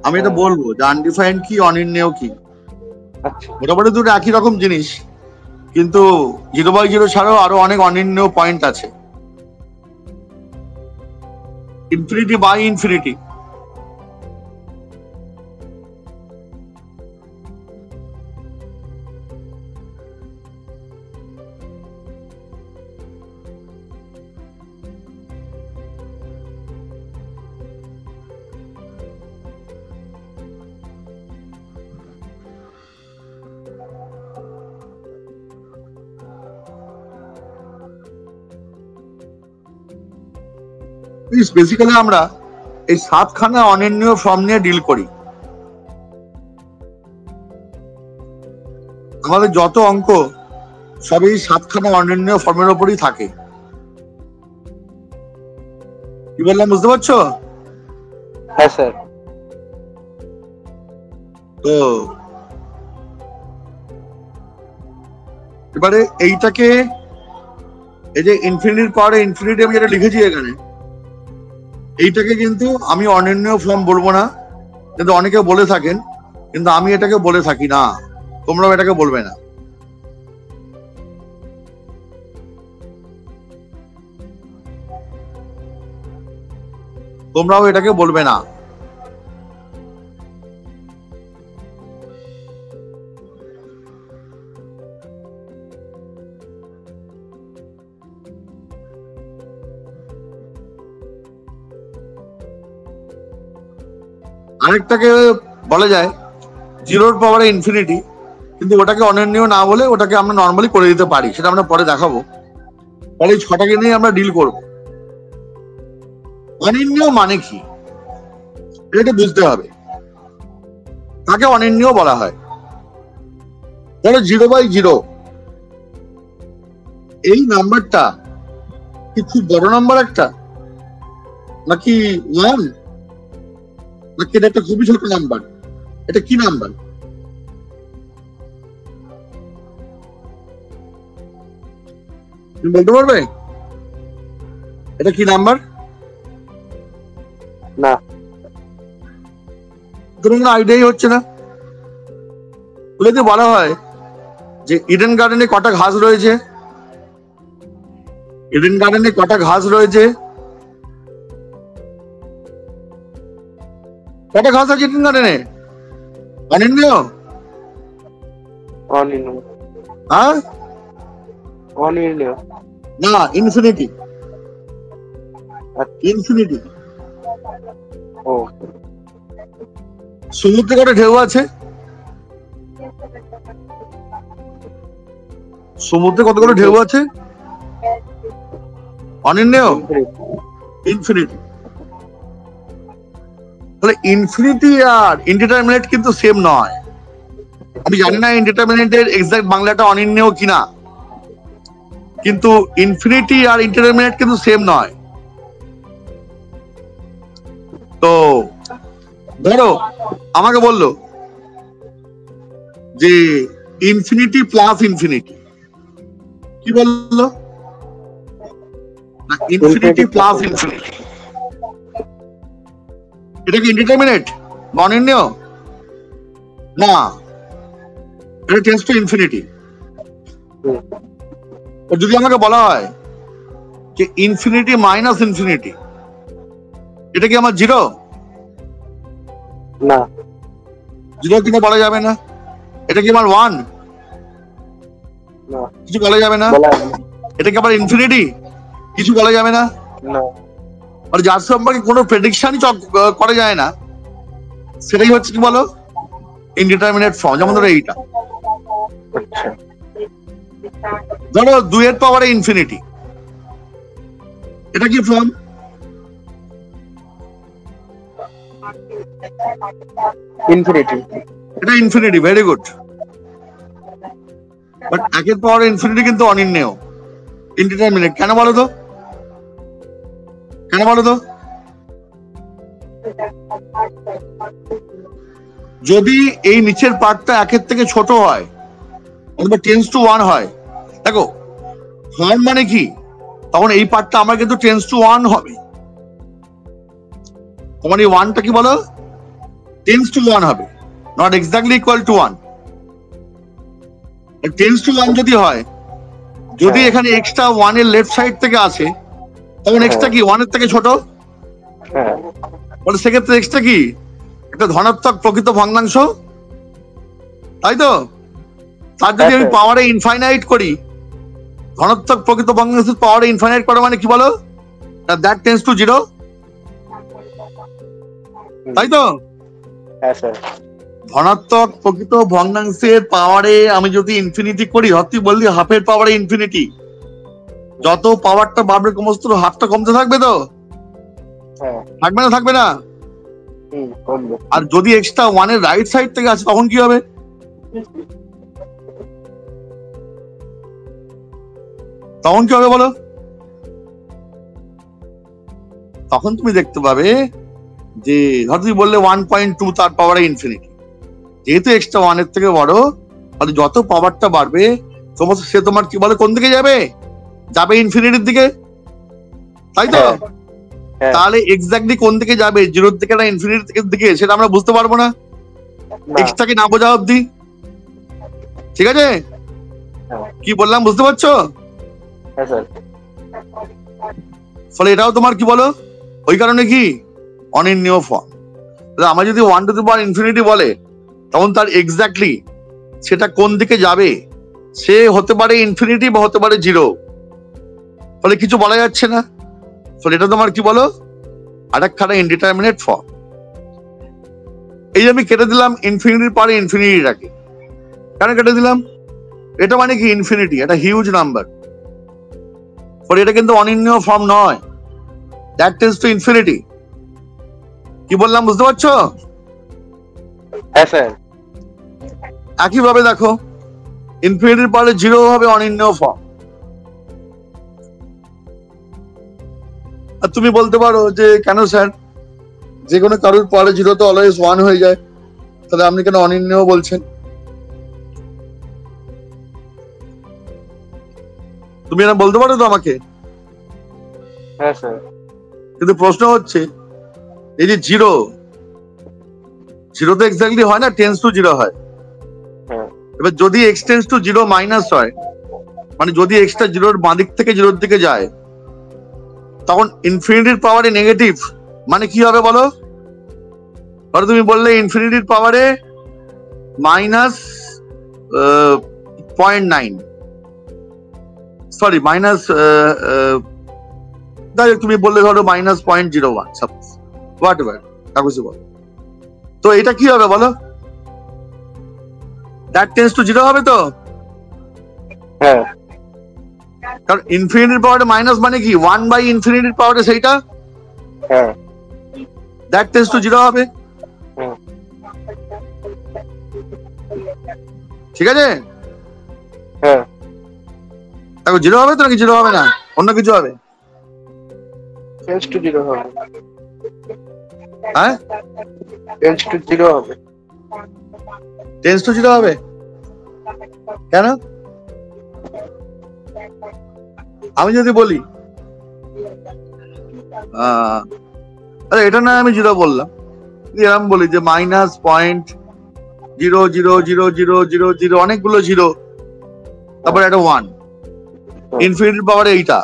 আমি এটা বলবো যে আনডিফাইন্ড কি অনির্ণেয় কি। আচ্ছা। মোটামুটি দুটো একই রকম জিনিস, কিন্তু 0/0 ছাড়াও আরো অনেক অনির্ণেয় পয়েন্ট আছে। Infinity by infinity. বেসিক্যালি আমরা এই 7খানা অনির্ণীয় ফর্ম নিয়ে ডিল করি। আমাদের যত অঙ্ক সবই 7খানা অনির্ণীয় ফর্মের উপরই থাকে। কি বললাম বুঝতে পারছো? হ্যাঁ স্যার। তো এবারে এইটাকে, এই যে ইনফিনিটির পাওয়ারে ইনফিনিটি আমি যেটা লিখেছি এখানে, এইটাকে কিন্তু আমি অনির্ণীয় ফর্ম বলবো না, কিন্তু অনেকে বলে থাকেন, কিন্তু আমি এটাকে বলে থাকি না, তোমরাও এটাকে বলবে না। তোমরাও এটাকে বলবে না। আরেকটাকে বলা যায় জিরোর পাওয়ারে ইনফিনিটি, কিন্তু ওটাকে অনির্ণীয় না বলে ওটাকে আমরা নর্মালি করে দিতে পারি, সেটা আমরা পরে দেখাবো। পরে 6টাকে নিয়ে আমরা ডিল করব। অনির্ণীয় মানে কি এটা বুঝতে হবে, তাকে অনির্ণীয় বলা হয়। ধরো 0/0, এই নাম্বারটা কি খুব বড় নাম্বার একটা, নাকি 1, নাকি এটা একটা খুবই ছোট নাম্বার? এটা কি নাম্বার? তুমি বলতে পারবে এটা কি নাম্বার? না, তোমার আইডিয়াই হচ্ছে না। যদি বলা হয় যে ইডেন গার্ডেনে কটা ঘাস রয়েছে, ইডেন গার্ডেনে কটা ঘাস রয়েছে, কটা ঘাস আছে ইডেন গার্ডেনে? অনির্ণীয়? অনির্ণীয়। হ্যাঁ, অনির্ণীয় না, ইনফিনিটি। ইনফিনিটি। ও, সমুদ্রে কটা ঢেউ আছে? সমুদ্রে কতগুলো ঢেউ আছে? অনির্ণীয়? ইনফিনিটি। তাহলে ইনফিনিটি আর ইনডিটারমিনেট কিন্তু সেম নয়। আমি জানি না ইনডিটারমিনেটের এক্সাক্ট বাংলাটা অনির্ণীয় কিনা, কিন্তু ইনফিনিটি আর ইনডিটারমিনেট কিন্তু সেম নয়। তো ধরো আমাকে বললো যে ইনফিনিটি প্লাস ইনফিনিটি, কি বললো? না, ইনফিনিটি প্লাস ইনফিনিটি। এটা কি ইনডিটারমিনেট বা অনির্ণীয়? না, এটা টেন্ডস টু ইনফিনিটি। যদি আমাকে বলা হয় যে ইনফিনিটি মাইনাস ইনফিনিটি, এটা কি আমার জিরো? না, জিরো কিনা বলা যাবে না। এটা কি আমার 1? না, কিছু বলা যাবে না। বলা যাবে না। এটা কি আবার ইনফিনিটি? কিছু বলা যাবে না। না, আর যার সম্পর্কে কোনো প্রেডিকশনই করা যায় না, সেটাই হচ্ছে কি বলো ইনডিটারমিনেট ফর্ম। যেমন ধরো এইটা, আচ্ছা, ধরো 2 এর পাওয়ারে ইনফিনিটি, এটা কি ফর্ম? ইনফিনিটি। এটা ইনফিনিটি। Very good. বাট 1 এর পাওয়ারে ইনফিনিটি কিন্তু অনির্ণেয়, ইনডিটারমিনেট। কেন বলো তো? কেন বলো তো? যদি এই নিচের পার্টটা 1 এর থেকে ছোট হয় অথবা টেন্স টু 1 হয়, দেখো ফর্ম মানে কি, তখন এই পার্টটা আমার কিন্তু টেন্স টু 1 হবে। তোমার এই 1টা কি বলো? টেন্স টু 1 হবে, not exactly equal to 1। Tense to 1 যদি হয়, যদি এখানে এক্সট্রা 1 এর লেফট সাইড থেকে আসে, তখন এক্সট্রা কি 1 এর থেকে ছোট? হ্যাঁ বলে সেক্ষেত্রে এক্সটা কি একটা ধনাত্মক প্রকৃত ভগ্নাংশ, তাই তো? তার যদি আমি পাওয়ারে ইনফাইনাইট করি, ধনাত্মক প্রকৃত ভগ্নাংশের পাওয়ারে ইনফাইনাইট করা মানে কি বলো? দ্যাট টেন্ডস টু জিরো, তাই তো? হ্যাঁ স্যার। ধনাত্মক প্রকৃত ভগ্নাংশের পাওয়ারে আমি যদি ইনফিনিটি করি, তুই বললি হাফের পাওয়ারে ইনফিনিটি, যত পাওয়ারটা বাড়বে সমস্ত হাফটা কমতে থাকবে তো? হ্যাঁ থাকবে না? থাকবে না? কমবে। আর যদি এক্সট্রা ওয়ানের রাইট সাইড থেকে আছে তখন কি হবে? তখন কি হবে বলো? তখন তুমি দেখতে পাবে যে ধর তুমি বললে 1.2 তার পাওয়ারে ইনফিনিটি, যেহেতু এক্সট্রা ওয়ানের থেকে বড়, তাহলে যত পাওয়ারটা বাড়বে সমস্ত সে তোমার কি বলে কোন দিকে যাবে? যাবে ইনফিনিটির দিকে, তাই তো? তাহলে এক্স্যাক্টলি কোন দিকে যাবে, জিরোর দিকে না ইনফিনিটির দিকে, সেটা আমরা বুঝতে পারবো না এক্সট্রাকে না বোঝা অব্দি। ঠিক আছে? কি বললাম বুঝতে পারছো? ফলে এটাও তোমার কি বলো, ওই কারণে কি অনির্ণীয় ফর্ম। আমার যদি 1 টু দি পাওয়ার ইনফিনিটি বলে, তখন তার এক্স্যাক্টলি সেটা কোন দিকে যাবে, সে হতে পারে ইনফিনিটি বা হতে পারে জিরো, ফলে কিছু বলা যাচ্ছে না। ফলে এটা তোমার কি বলো, আরেকখানা ইনডিটারমিনেট ফর্ম। এই আমি কেটে দিলাম ইনফিনিটির পরে ইনফিনিটিটাকে, কেন কেটে দিলাম? এটা মানে কি ইনফিনিটি, এটা হিউজ নাম্বার, ফলে এটা কিন্তু অনির্ণীয় ফর্ম নয়, দ্যাট টেন্ডস টু ইনফিনিটি। কি বললাম বুঝতে পারছো? হ্যাঁ স্যার। একইভাবে দেখো, ইনফিনিটির পরে জিরো হবে অনির্ণীয় ফর্ম। আর তুমি বলতে পারো যে কেন স্যার, যে কোনো কারোর পরে জিরো তো অলওয়েজ 1 হয়ে যায়, তাহলে আপনি কেন অনির্ণীয় বলছেন? তুমি এটা বলতে পারো তো আমাকে? হ্যাঁ স্যার। কিন্তু প্রশ্ন হচ্ছে এই যে জিরো তো এক্স্যাক্টলি হয় না, টেন্ডস টু জিরো হয়। এবার যদি x tends to zero minus হয়, মানে যদি এক্সটা জিরোর বাঁ দিক থেকে জিরোর দিকে যায়, তখন ইনফিনিটির পাওয়ারে নেগেটিভ মানে কি হবে বলো? ধরো তুমি বললে ইনফিনিটির পাওয়ারে মাইনাস 0.9, সরি মাইনাস তুমি বললে ধরো মাইনাস 0.01, সাপোজ হোয়াট এভার, কাগজে বলো, তো এটা কি হবে বলো? দ্যাট টেন্ডস টু জিরো হবে তো? হ্যাঁ। কারণ ইনফিনিটির পাওয়ারে মাইনাস মানে কি 1 বাই ইনফিনিটির পাওয়ারে সেইটা, হ্যাঁ। দ্যাট টেন্ডস টু জিরো হবে। ঠিক আছে? হ্যাঁ। দেখো জিরো হবে তো নাকি জিরো হবে না, অন্য কিছু হবে? টেন্ডস টু জিরো হবে। হ্যাঁ, টেন্ডস টু জিরো হবে। টেন্ডস টু জিরো হবে কেন? আমি যদি বলি আরে এটা না আমি জিরো বললাম, এরকম বলি যে -0.0000000 অনেকগুলো জিরো, তারপরে একটা 1, ইনফিনিটির পাওয়ারে এইটা,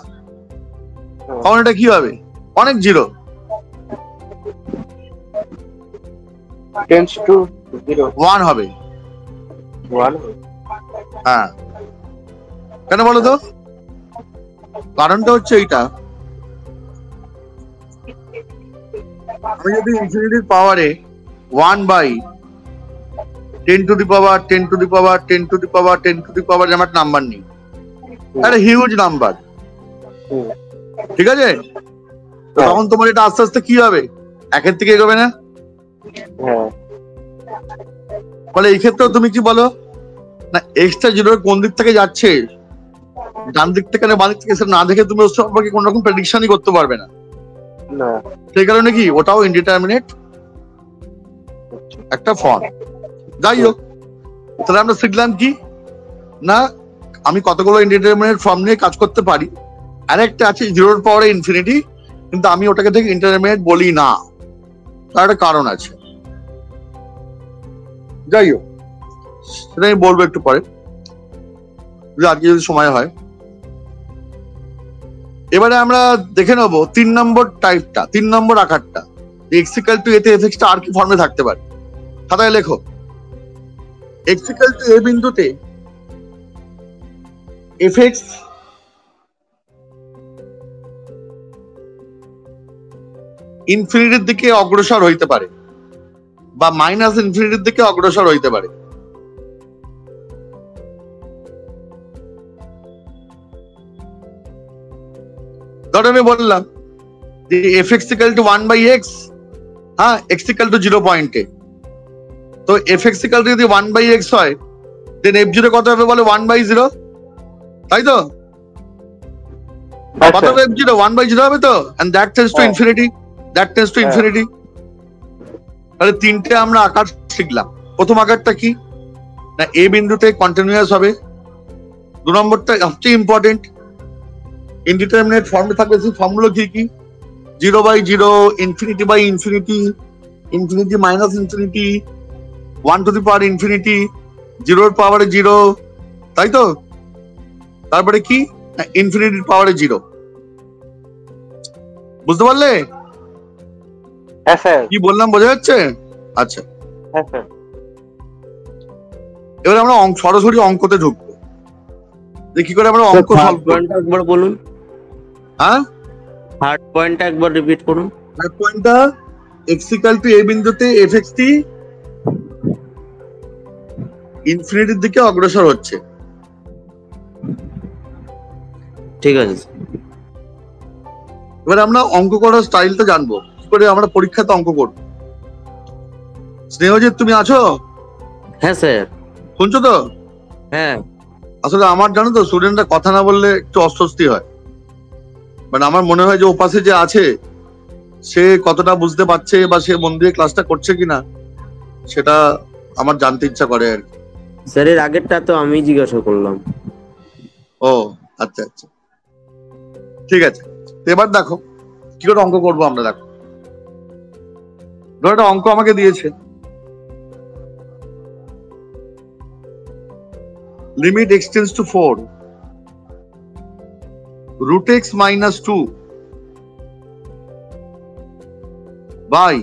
তখন এটা কি হবে? অনেক জিরো। টেন্ডস টু জিরো 1 হবে। 1। হ্যাঁ, কেন বলো তো? কারণটা হচ্ছে এইটা, আমি যদি ইনফিনিটির পাওয়ারে 1 by 10 to the power 10 to the power 10 to the power 10 to the power যেমন একটা নাম্বার নিই, একটা হিউজ নাম্বার, ঠিক আছে? তখন তোমার এটা আস্তে আস্তে কি হবে, একের থেকে এগোবে না? ফলে এই ক্ষেত্রেও তুমি কি বলো না, এক্সট্রা জিরো কোন দিক থেকে যাচ্ছে, ডান দিক থেকে না বাঁ দিক থেকে, সেটা না দেখে তুমি ওর সম্পর্কে কোন রকম প্রেডিকশনই করতে পারবে না। সেই কারণে কি ওটাও ইনডিটারমিনেট একটা ফর্ম। যাই হোক, তাহলে আমরা শিখলাম কি না, আমি কতগুলো ইনডিটারমিনেট ফর্ম নিয়ে কাজ করতে পারি। আরেকটা আছে জিরোর পাওয়ারে ইনফিনিটি, কিন্তু আমি ওটাকে ঠিক ইন্টারমিডিয়েট বলি না, তার একটা কারণ আছে। যাই হোক, সেটা আমি বলবো একটু পরে, আজকে যদি সময় হয়। এবারে আমরা দেখে নেবো 3 নম্বর টাইপটা, 3 নম্বর আকারটা, x equal to a তে fx টা আর কি ফর্মে থাকতে পারে। খাতায় লেখো, x equal to a বিন্দুতে fx ইনফিনিটির দিকে অগ্রসর হইতে পারে বা মাইনাস ইনফিনিটির দিকে অগ্রসর হইতে পারে। ধরো আমি বললাম যে fx equal to 1/x, হ্যাঁ, x equal to 0 পয়েন্টে, তো fx equal to যদি 1/x হয়, দেন f0 কত হবে বলে? 1/0, তাই তো? কত হবে f0? 1/0 হবে তো, and that tends to infinity, that tends to infinity। তাহলে তিনটে আমরা আকার শিখলাম। প্রথম আকারটা কি না, a বিন্দুতে কন্টিনিউয়াস হবে। 2 নম্বরটা সবচেয়ে ইম্পর্টেন্ট, ইনডিটারমিনেট ফর্মে থাকবে। সেই ফর্মগুলো কি কি? 0/0, infinity by infinity, infinity minus infinity, 1 to the power infinity, 0 পাওয়ারে 0, তাই তো? তারপরে কি, ইনফিনিটির পাওয়ারে 0। বুঝতে পারলে হ্যাঁ স্যার। কি বললাম, বোঝা যাচ্ছে? আচ্ছা, হ্যাঁ স্যার। এবার আমরা সরাসরি অঙ্কতে ঢুকবো, যে কি করে আমরা অঙ্ক সলভ করব। একবার বলুন, হ্যাঁ, থার্ড পয়েন্টটা একবার রিপিট করুন। থার্ড পয়েন্টটা x equal to a বিন্দুতে fx টি ইনফিনিটির দিকে অগ্রসর হচ্ছে। ঠিক আছে, এবার আমরা অঙ্ক করার স্টাইলটা জানবো, কি করে আমরা পরীক্ষাতে অঙ্ক করব। স্নেহজিৎ তুমি আছো? হ্যাঁ স্যার। শুনছো তো? হ্যাঁ, আসলে আমার জানো তো, স্টুডেন্টরা কথা না বললে একটু অস্বস্তি হয়, মানে আমার মনে হয় যে ওপাশে যে আছে সে কতটা বুঝতে পারছে বা সে মন দিয়ে ক্লাসটা করছে কিনা, সেটা আমার জানতে ইচ্ছা করে আর কি। স্যার এর আগেরটা তো আমি জিজ্ঞাসা করলাম। ও আচ্ছা আচ্ছা, ঠিক আছে। তো এবার দেখো কি করে অঙ্ক করবো আমরা। দেখো, ধরো একটা অঙ্ক আমাকে দিয়েছে, limit x tends two 4, root x minus 2 by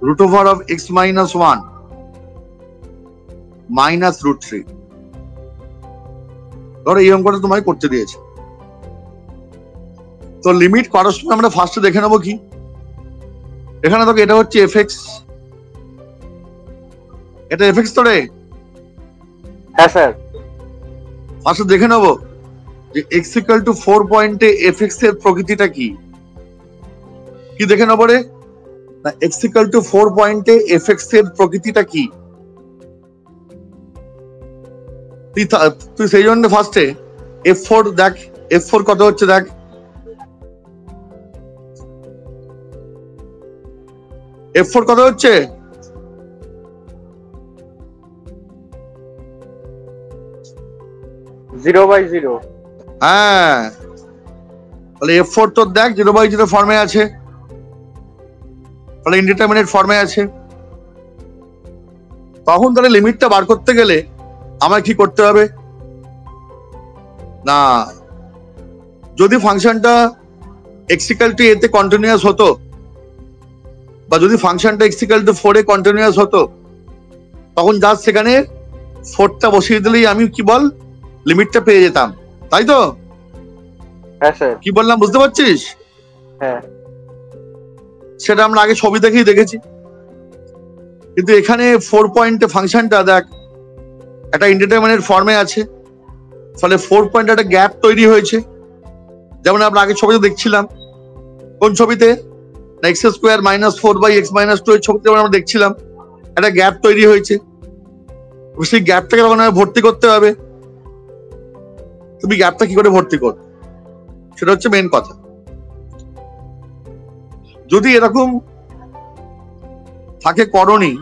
root over of x minus 1 minus root 3। ধরো এই অঙ্কটা তোমায় করতে দিয়েছে, তো লিমিট করার সময় আমরা ফার্স্টে দেখে নেবো কি, এখানে দেখো এটা হচ্ছে fx, এটা fx তো রে। হ্যাঁ স্যার। ফার্স্টে দেখে নেবো যে x equal to 4 পয়েন্টে fx এর প্রকৃতিটা কি, কি দেখে নেবো রে না, x equal to 4 পয়েন্টে fx এর প্রকৃতিটা কি। তুই সেই জন্য ফার্স্টে f4 দেখ, f4 কত হচ্ছে দেখ। f4 কত হচ্ছে? Zero by zero. হ্যাঁ, তাহলে f4 তো দেখ 0/0 ফর্মে আছে, তাহলে ইনডিটারমিনেট ফর্মে আছে। তখন তাহলে লিমিটটা বার করতে গেলে আমার কি করতে হবে না, যদি ফাংশনটা x equal to a তে কন্টিনিউয়াস হতো, বা যদি ফাংশনটা x equal to 4 A continuous হতো, তখন জাস্ট সেখানে 4টা বসিয়ে দিলেই আমি কি বল লিমিটটা পেয়ে যেতাম, তাই তো? হ্যাঁ স্যার। কি বললাম বুঝতে পারছিস? হ্যাঁ। সেটা আমরা আগে ছবি দেখেই দেখেছি, কিন্তু এখানে 4 পয়েন্টে ফাংশনটা দেখ একটা ইনডিটারমিনেট ফর্মে আছে, ফলে 4 পয়েন্টে একটা গ্যাপ তৈরি হয়েছে। যেমন আমরা আগে ছবিতে দেখছিলাম, কোন ছবিতে না, x square minus 4/x minus 2 এর ছবিতে আমরা দেখছিলাম একটা গ্যাপ তৈরি হয়েছে। সেই গ্যাপটাকে তখন ভর্তি করতে হবে। তুমি গ্যাপটা কি করে ভর্তি করো, সেটা হচ্ছে মেন কথা। যদি এরকম থাকে করণী,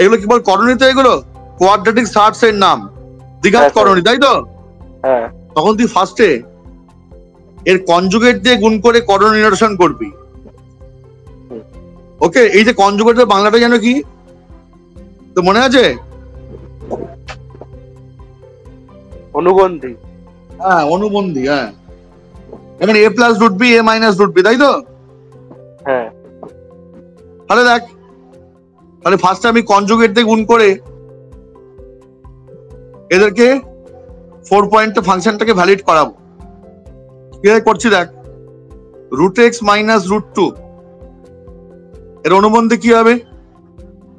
এগুলো কি বল করণী, তো এগুলো কোয়াড্রেটিক সার্টস এর নাম, দ্বিঘাত করণী, তাই তো? হ্যাঁ। তখন তুই ফার্স্টে এর কনজুগেট দিয়ে গুণ করে করণ নিরসন করবি। ওকে, এই যে কনজুগেটের বাংলাটা জানো কি? তো মনে আছে? অনুবন্ধী। হ্যাঁ, অনুবন্ধী। হ্যাঁ, মানে a plus root B, a minus root B, তাই তো? হ্যাঁ তাহলে দেখ, তাহলে ফার্স্টে আমি কনজুগেট দিয়ে গুণ করে এদেরকে 4 পয়েন্ট ফাংশনটাকে ভ্যালিড করাবো। কিভাবে করছি দেখ, root X minus root two এর অনুবন্ধী কি হবে?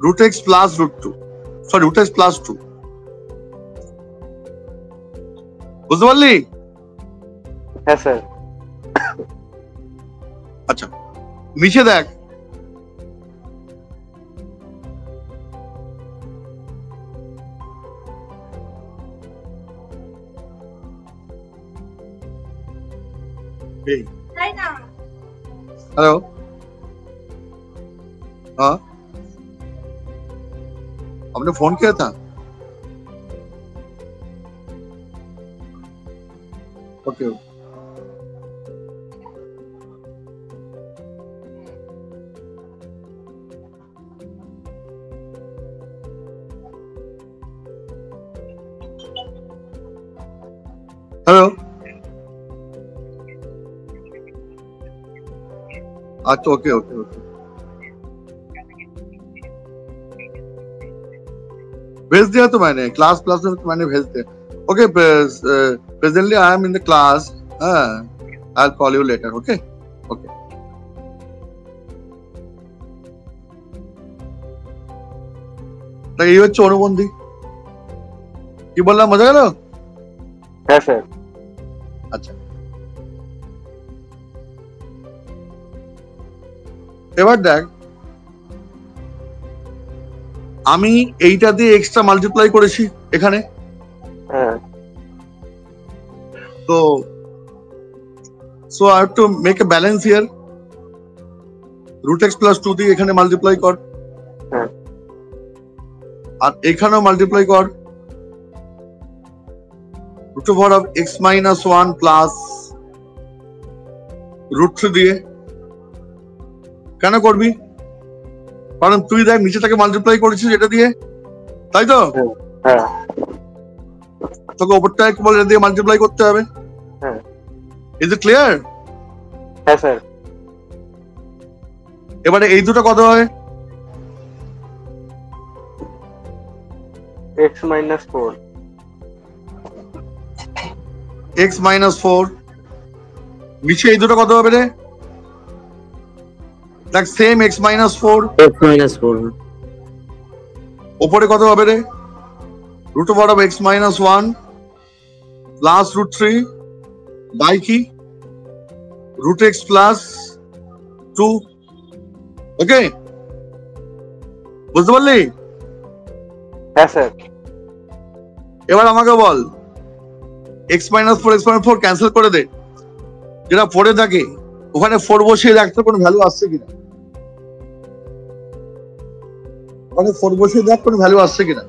Root x plus root two, sorry root x plus two. বুঝতে পারলি? হ্যাঁ স্যার। আচ্ছা, নিচে দেখ, हेलो, हाँ, आपने फोन किया था? ओके, हेलो, अच्छा, ओके ओके ओके, भेज दिया तो मैंने, क्लास प्लस में तो मैंने भेज दिया। Okay, presently I am in the class, I will call you later. Okay okay, এই হচ্ছে অনুবন্ধী। কি বললাম, বোঝা গেল? হ্যাঁ স্যার। আচ্ছা, এবার দেখ, আমি এইটা দিয়ে এক্সট্রা মাল্টিপ্লাই করেছি এখানে, হ্যাঁ তো so I have to make a balance here. Root x plus two দিয়ে এখানে মাল্টিপ্লাই কর, হ্যাঁ আর এখানেও মাল্টিপ্লাই কর root over of x minus one plus root three দিয়ে। কেন করবি? কারণ তুই দেখ নিচেটাকে মাল্টিপ্লাই করেছিস এটা দিয়ে, তাই তো? হ্যাঁ তোকে ওপরটাকে কেবল এটা দিয়ে মাল্টিপ্লাই করতে হবে। হ্যাঁ ইজ ইট ক্লিয়ার? হ্যাঁ স্যার। এবারে এই দুটো কত হয়? X minus four. X minus four. নিচে এই দুটো কত হবে রে? দেখ, same x minus four. X minus four. ওপরে কত হবে রে? Root over of x minus one plus root three by কি? Root x plus two. Okay, বুঝতে পারলি? হ্যাঁ স্যার। এবার আমাকে বল, এক্স মাইনাস ফোর ক্যান্সেল করে দে, যেটা পড়ে থাকে ওখানে ফোর বসিয়ে রাখতে কোনো ভ্যালু আসছে কিনা, ওখানে ফোর বসিয়ে দেখ কোনো ভ্যালু আসছে কিনা।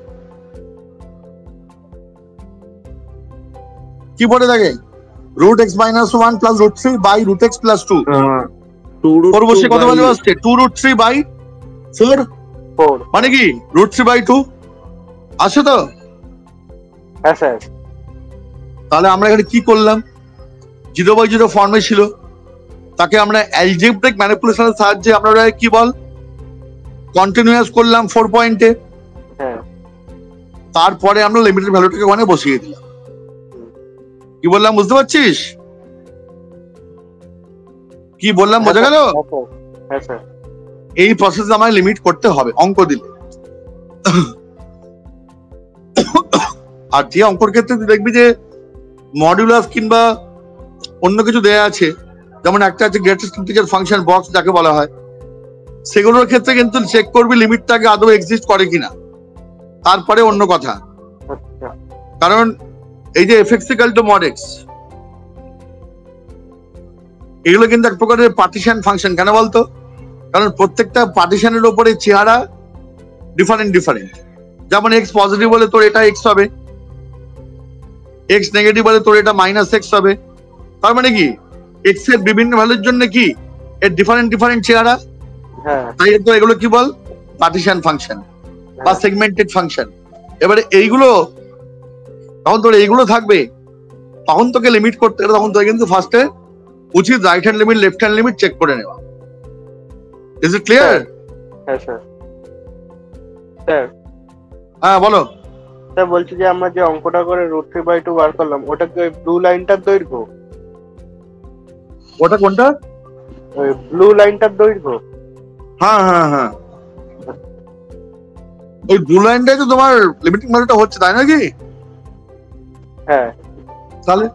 কি পড়ে থাকে? Root X minus one plus root three by root x plus two. Four বসিয়ে কত ভ্যালু আসছে? Two root three by four, four মানে কি রুট থ্রি বাই টু আসে তো? হ্যাঁ স্যার। তাহলে আমরা এখানে কি করলাম? 0/0 ফর্মে ছিল, তাকে আমরা অ্যালজেব্রিক ম্যানিপুলেশনের সাহায্যে আমরা কি বল কন্টিনিউয়াস করলাম 4 পয়েন্টে। হ্যাঁ তারপরে আমরা লিমিটেড ভ্যালুটাকে ওখানে বসিয়ে দিলাম। কি বললাম বুঝতে পারছিস? কি বললাম বোঝা গেল? হ্যাঁ স্যার। এই প্রসেসে আমায় লিমিট করতে হবে অঙ্ক দিলে। আর যে অঙ্কর ক্ষেত্রে তুই দেখবি যে মডুলাস কিংবা অন্য কিছু দেয়া আছে, যেমন একটা আছে গ্রেটেস্ট ইন্টিজার ফাংশন বক্স যাকে বলা হয়, সেগুলোর ক্ষেত্রে কিন্তু চেক করবি লিমিটটাকে আদৌ এক্সিস্ট করে কিনা, তারপরে অন্য কথা। আচ্ছা কারণ এই যে F x equal two mod x, এগুলো কিন্তু এক প্রকারের পার্টিশন ফাংশন। কেন বলতো? কারণ প্রত্যেকটা পার্টিশনের উপরে চেহারা ডিফারেন্ট ডিফারেন্ট। যেমন এক্স পজিটিভ হলে তোর এটা এক্স হবে, এক্স নেগেটিভ হলে তোর এটা মাইনাস এক্স হবে। তার মানে কি এক্স এর বিভিন্ন ভ্যালুর জন্য কি এর ডিফারেন্ট ডিফারেন্ট চেহারা। হ্যাঁ তাই তো এগুলো কি বল, পার্টিশন ফাংশন বা সেগমেন্টেড ফাংশন। এবারে এইগুলো তখন তোর এইগুলো থাকবে, তখন তোকে লিমিট করতে গেলে তখন তোকে কিন্তু ফার্স্টে উচিত right hand limit left hand limit check করে নেওয়া। Is it clear? হ্যাঁ স্যার। স্যার হ্যাঁ বলো। স্যার বলছি যে আমরা যে অঙ্কটা করে √3/2 বার করলাম, ওটা কি ওই ব্লু লাইনটার দৈর্ঘ্য? ওটা কোনটা? ওই ব্লু লাইনটার দৈর্ঘ্য? হ্যাঁ হ্যাঁ হ্যাঁ, ওই ব্লু লাইনটাই তো তোমার লিমিটিং ভ্যালুটা হচ্ছে, তাই নাকি? হ্যাঁ তাহলে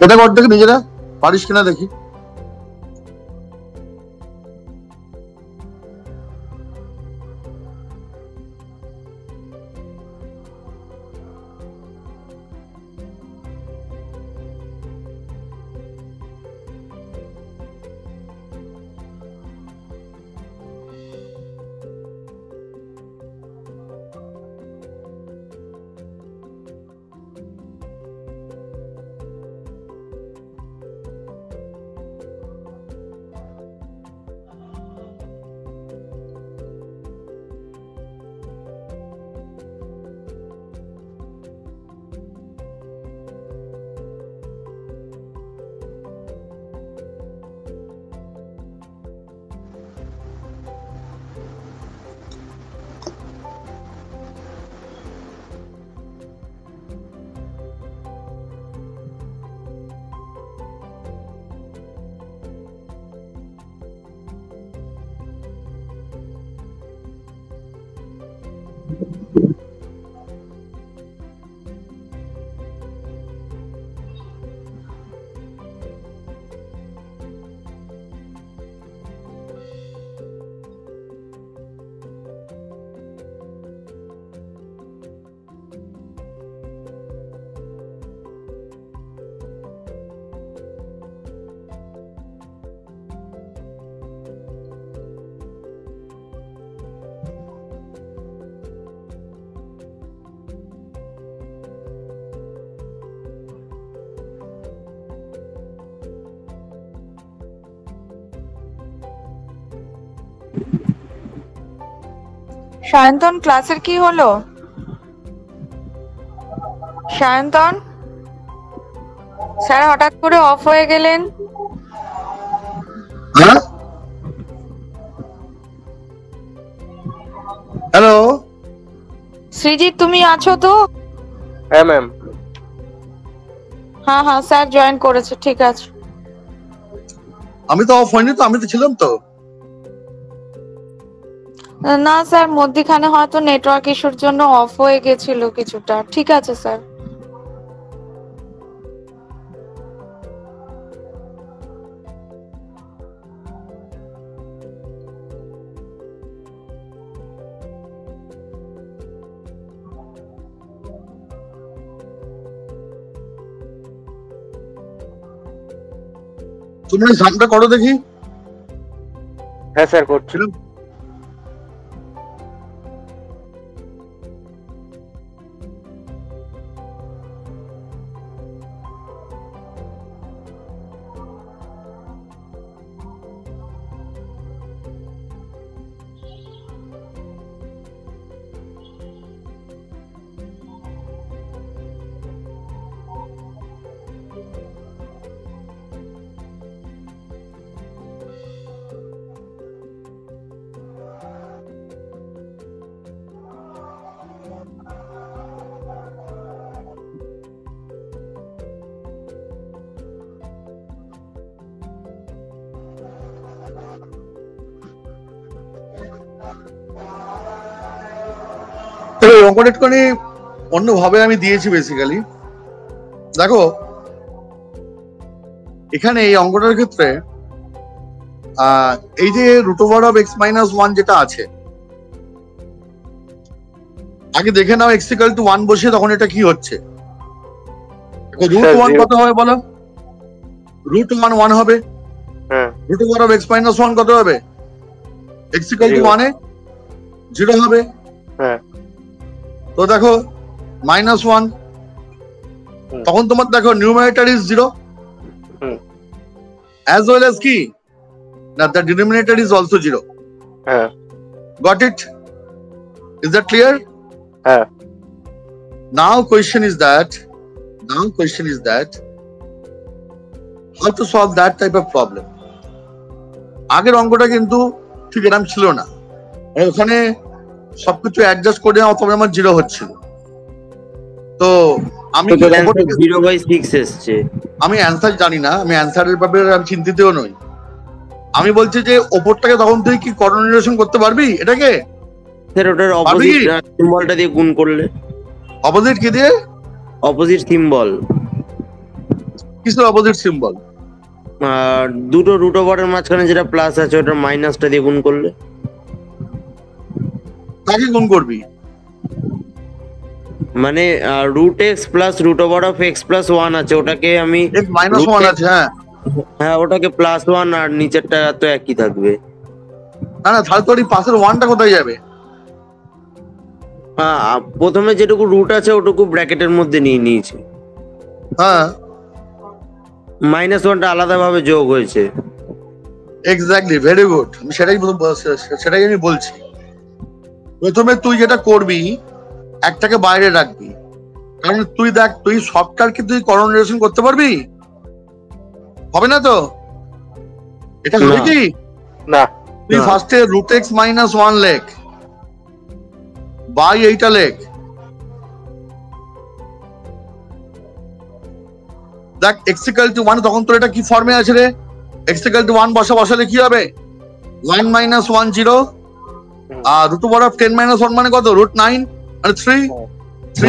এটা কর দেখি নিজেরা পারিস কিনা দেখি। সায়ন্তন ক্লাসের কি হলো? সায়ন্তন স্যার হঠাৎ করে অফ হয়ে গেলেন। হ্যাঁ হ্যালো সৃজিত তুমি আছো তো? হ্যাঁ ম্যাম। হ্যাঁ হ্যাঁ স্যার জয়েন করেছে, ঠিক আছে। আমি তো অফ হয়নি তো, আমি তো ছিলাম তো। না স্যার, মধ্যখানে হয়তো নেটওয়ার্ক ইস্যুর জন্য অফ হয়ে গেছিল কিছুটা। ঠিক আছে স্যার। তোমরা সামটা করো দেখি। হ্যাঁ স্যার করছি। ছিলাম। এই অঙ্কটা একটুখানি অন্যভাবে আমি দিয়েছি বেসিক্যালি। দেখো এখানে এই অঙ্কটার ক্ষেত্রে এই যে √(x−1) যেটা আছে, আগে দেখে নাও x=1 বসিয়ে তখন এটা কি হচ্ছে। √1 কত হবে বলো? √1 হবে। হ্যাঁ, √(x−1) কত হবে? x=1 এ 0 হবে। হ্যাঁ, তো দেখো -1, তখন তোমার দেখো numerator is 0 as well as কি না, the denominator is also 0. হ্যাঁ, Got it? Is that clear? হ্যাঁ, Now question is that how to solve that type of problem. আগের অঙ্কটা কিন্তু ঠিক এরকম ছিল না, ওখানে সবকিছু অ্যাডজাস্ট করে তবে আমার 0 হচ্ছিল। তো আমি তো অ্যানসার 0/6 এসছে। আমি অ্যান্সার জানি না, আমি অ্যান্সারের ব্যাপারে আমি চিন্তিতও নই। আমি বলছি যে ওপরটাকে তখন তুই কি কোঅর্ডিনেশন করতে পারবি এটাকে? স্যার ওটার অপোজিট সিম্বলটা দিয়ে গুণ করলে। অপোজিট কি দিয়ে? অপোজিট সিম্বল, কিসের অপোজিট সিম্বল? দুটো √এর মাঝখানে যেটা প্লাস আছে ওটার মাইনাসটা দিয়ে গুণ করলে। কাকে গুণ করবি? মানে √x প্লাস √(x+1) আছে, ওটাকে আমি x-1 আছে। হ্যাঁ হ্যাঁ, ওটাকে +1 আর নিচেরটা তো একই থাকবে। না না, তাহলে তোর এই পাশের 1টা কোথায় যাবে? প্রথমে যেটুকু রুট আছে ওটুকু ব্র্যাকেটের মধ্যে নিয়ে নিয়েছি। হ্যাঁ, -1টা আলাদাভাবে যোগ হয়েছে। Exactly, very good. সেটাই আমি বলছি। প্রথমে তুই যেটা করবি একটাকে বাইরে রাখবি, কারণ তুই দেখ তুই সবটার কি তুই কোঅর্ডিনেশন করতে পারবি? হবে না তো, এটা হবে কি না। তুই ফার্স্টে √(x−1) লেখ, বাই এইটা লেখ। দেখ x=1, তখন তোর এটা কি ফর্মে আছে রে? x=1 বসালে কি হবে? 1 - 1 0, আর √10−1 মানে কত? √9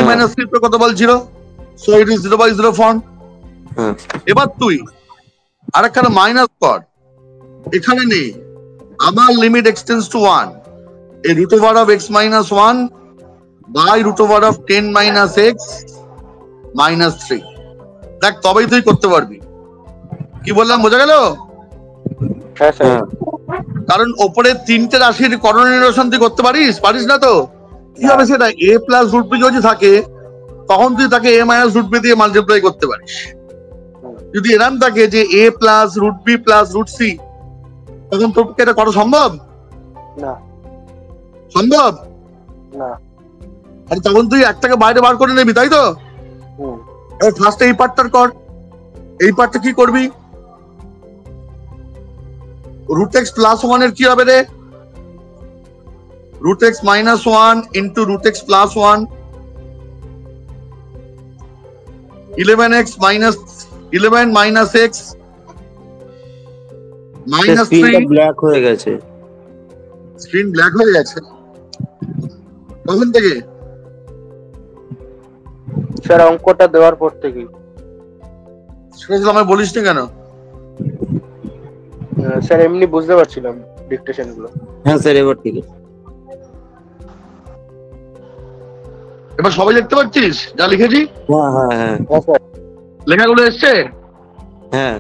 মানে 3 - 3 কত বল? 0। So it is 0/0 form. এবার তুই আরেকখানে মাইনাস কর, এখানে নেই, আবার লিমিট এক্সটেন্ডস টু 1, এই √(x−1) বাই √10−x -3। দেখ তবেই তুই করতে পারবি। কি বললাম, বোঝা গেল? হ্যাঁ স্যার। কারণ ওপরে 3টে রাশির কোঅর্ডিনেশন তুই করতে পারিস না তো। কি হবে সেটা? a প্লাস √b যদি থাকে তখন তুই তাকে a মাইনাস √b দিয়ে মাল্টিপ্লাই করতে পারিস। যদি এরকম থাকে যে a plus √b plus √c, তখন তোর পক্ষে এটা করা সম্ভব? না। সম্ভব না। আর তখন তুই একটাকে বাইরে বার করে নিবি, তাই তো? ফার্স্ট এই পার্টটার কর। এই পার্টটা কি করবি? √x+1 এর কি হবে রে? √x−1 into √x+1, 11x - 11 - x -3। Black হয়ে গেছে, স্ক্রিন ব্ল্যাক হয়ে গেছে কখন থেকে? স্যার অঙ্কটা দেওয়ার পর থেকেই। সেটা আমায় বলিস না কেন? স্যার এমনি বুঝতে পারছিলাম ডিকটেশন গুলো। হ্যাঁ স্যার, এবার ঠিক আছে। এবার সবাই দেখতে পাচ্ছিস যা লিখেছি? হ্যাঁ হ্যাঁ হ্যাঁ হ্যাঁ স্যার। লেখাগুলো এসছে? হ্যাঁ।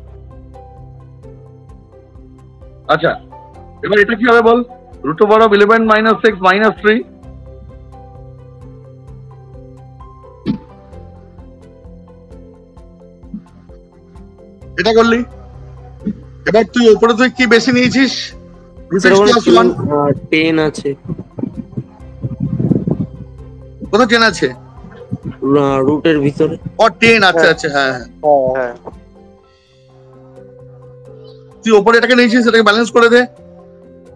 আচ্ছা, এবার এটা কি হবে বল? √11 - x -3। এটা করলি। এবার তুই উপরে তুই কি বেশি নিয়েছিস? √x+1 10 আছে। কোথায় 10 আছে? রুটের ভিতরে। ও 10, আচ্ছা আচ্ছা, হ্যাঁ হ্যাঁ। হ্যাঁ। তুই উপরে এটাকে নিয়েছিস, এটাকে ব্যালেন্স করে দে,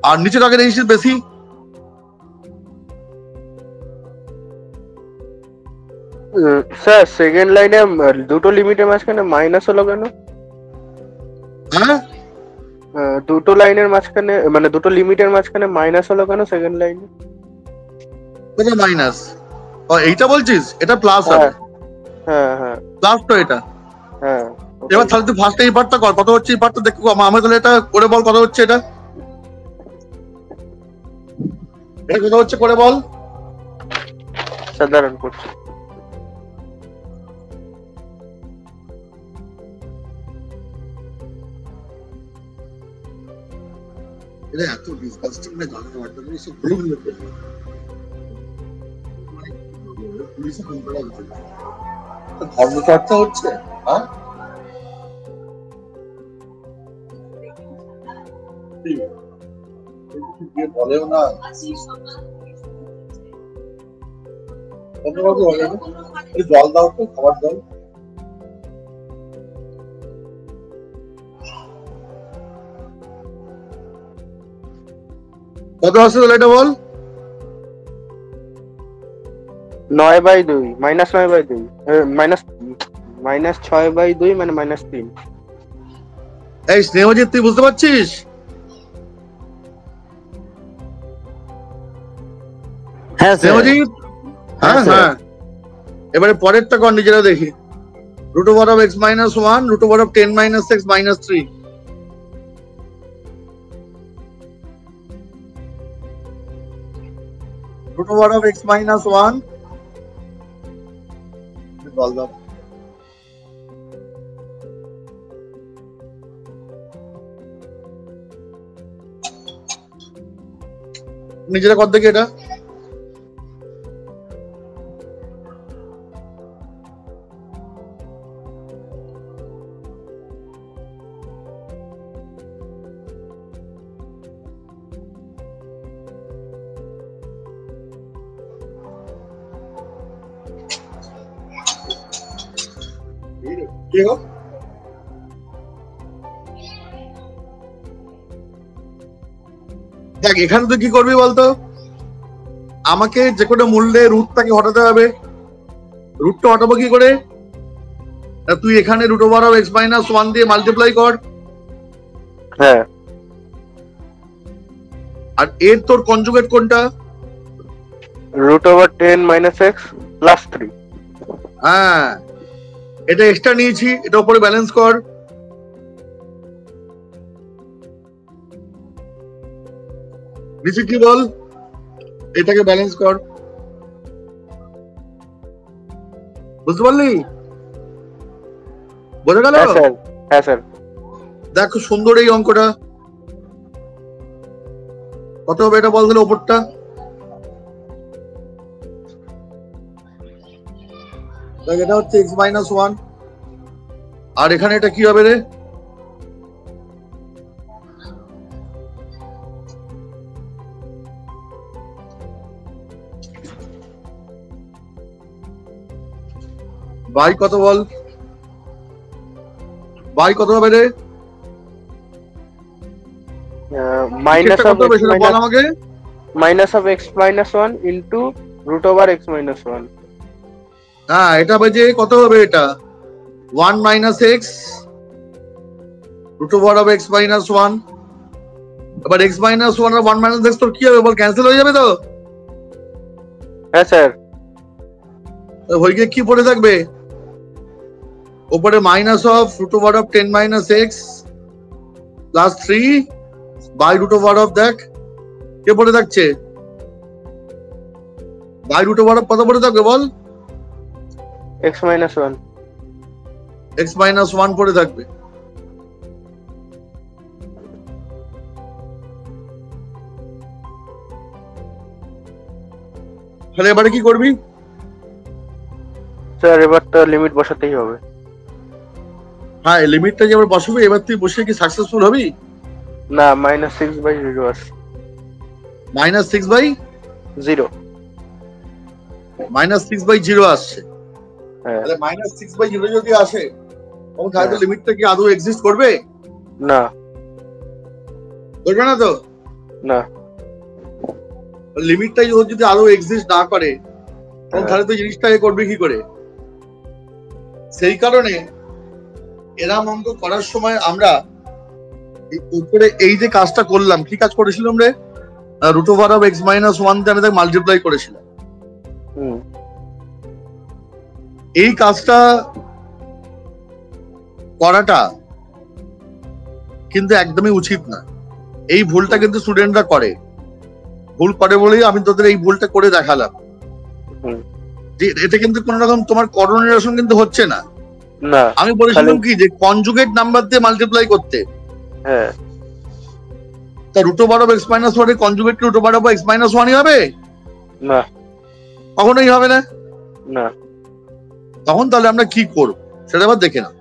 আর নিচে টাকে নিয়েছিস বেশি। স্যার সেকেন্ড লাইনে দুটো লিমিটের মাঝখানে মাইনাস হলো কেন? হ্যাঁ, দুটো লাইনের মাঝখানে মানে দুটো লিমিটের মাঝখানে মাইনাস হলো কেন সেকেন্ড লাইনে? এটা মাইনাস, এইটা বলছিস? এটা প্লাস হবে। হ্যাঁ হ্যাঁ প্লাস তো এটা। হ্যাঁ। এবার তাহলে তুই ফার্স্টে এই পার্টটা কর, কত হচ্ছে এই পার্টটা দেখো। আমি তাহলে এটা করে বল কত হচ্ছে এটা। এটা কত হচ্ছে করে বল। সাধারণ করছি। এটা এত ডিসকাস্টিং না জানা একটা জিনিস ভুলে গেলে করবে। পুলিশে ফোন করা উচিত। ধর্মচর্চা হচ্ছে, হ্যাঁ? বলেও না জল দাও তো, খাবার জল। কত আসছে তাহলে এটা বল। 9/2 -9/2 -6/2 মানে -3। এই স্নেহজিৎ তুই বুঝতে পারছিস? হ্যাঁ স্যার। স্নেহজিৎ, হ্যাঁ স্যার। হ্যাঁ। এবারে পরেরটা কর নিজেরা দেখি। √(x - 1 √10 - x - 3 √(x - 1 বল দাও। নিজেরা কর দেখি এটা। কি গো? দেখ এখানে তুই কি করবি বলতো। আমাকে যে কোনো মূল্যে রুটটাকে হটাতে হবে। রুটটা হটাবো কি করে? তুই এখানে √(x - 1 দিয়ে মাল্টিপ্লাই কর। হ্যাঁ। আর এর তোর কনজুগেট কোনটা? √10 - x + 3। হ্যাঁ, এটা এক্সট্রা নিয়েছি, এটা উপরে ব্যালেন্স কর। নিচে কি বল? এটাকে ব্যালেন্স কর। বুঝতে পারলি? বোঝা গেল? হ্যাঁ স্যার, হ্যাঁ স্যার। দেখ খুব সুন্দর এই অঙ্কটা। কত হবে এটা বল দিলে ওপরটা। দেখ এটা হচ্ছে x - 1 আর এখানে এটা কি হবে রে? বাই কত বল? বাই কত হবে রে? মাইনাস কত হবে সেটা বল আমাকে। -(x - 1 * √(x - 1)। হ্যাঁ, এটা হবে যে কত হবে এটা? 1 - x √(x - 1)। এবার x - 1 আর 1 - x তোর কি হবে বল? ক্যান্সেল হয়ে যাবে তো? হ্যাঁ স্যার। হয়ে গিয়ে কি পড়ে থাকবে? উপরে -(10 - x + 3 দেখ কে পড়ে থাকছে? কত পড়ে থাকবে বল? x - 1। x - 1 পড়ে থাকবে। তাহলে এবারে কি করবি? স্যার এবার তো লিমিট বসাতেই হবে। হ্যাঁ, লিমিটটা যে এবার বসাবি, এবার তুই বসে কি সাকসেসফুল হবি? না, -6/0 আছে। -6/0 -6/0 আসছে। হ্যাঁ। তাহলে -6/0 যদি আসে তখন তাহলে লিমিটটা কি আদৌ এক্সিস্ট করবে? না, করবে না তো। না। লিমিটটা যদি আদৌ এক্সিস্ট না করে তখন তাহলে তো জিনিসটাকে করবে কি করে? সেই কারণে এরম অঙ্ক করার সময় আমরা উপরে এই যে কাজটা করলাম, কি কাজ করেছিলাম রে? Root over of x minus one দিয়ে আমি তাকে মাল্টিপ্লাই করেছিলাম। হুম। এই কাজটা করাটা কিন্তু একদমই উচিত না। এই ভুলটা কিন্তু স্টুডেন্টরা করে, ভুল করে বলেই আমি তোদের এই ভুলটা করে দেখালাম। হুম। যে এটা কিন্তু কোন রকম তোমার কোঅর্ডিনেশন কিন্তু হচ্ছে না। না। আমি বলেছিলাম কি যে কনজুগেট নাম্বার দিয়ে মাল্টিপ্লাই করতে। হ্যাঁ। তা root over of x minus one এর conjugate root over of x minus ওয়ানই হবে? না। কখনোই হবে না। না। তখন তাহলে আমরা কি করব সেটা আবার দেখে না।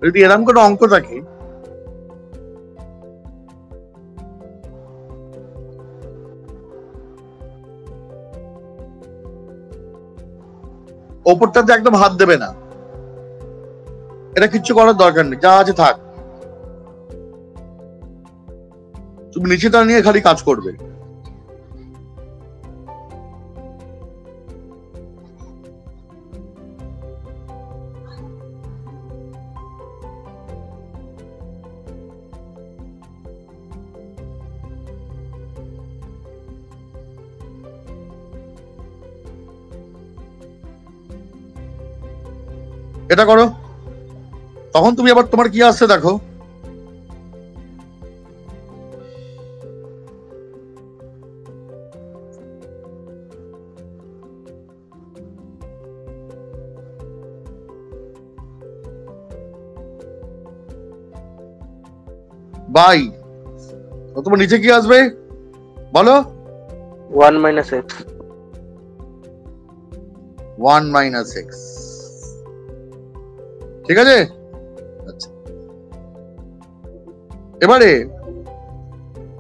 যদি এরকম কোনো অঙ্ক থাকে, ওপরটাতে একদম হাত দেবে না, এটা কিচ্ছু করার দরকার নেই, যা আছে থাক। তুমি নিচেটা নিয়ে খালি কাজ করবে। এটা করো, তখন তুমি আবার তোমার কি আসছে দেখো। বাই, তোমার নিচে কি আসবে বলো? 1 minus x। 1 মাইনাস এক্স, ঠিক আছে। আচ্ছা, এবারে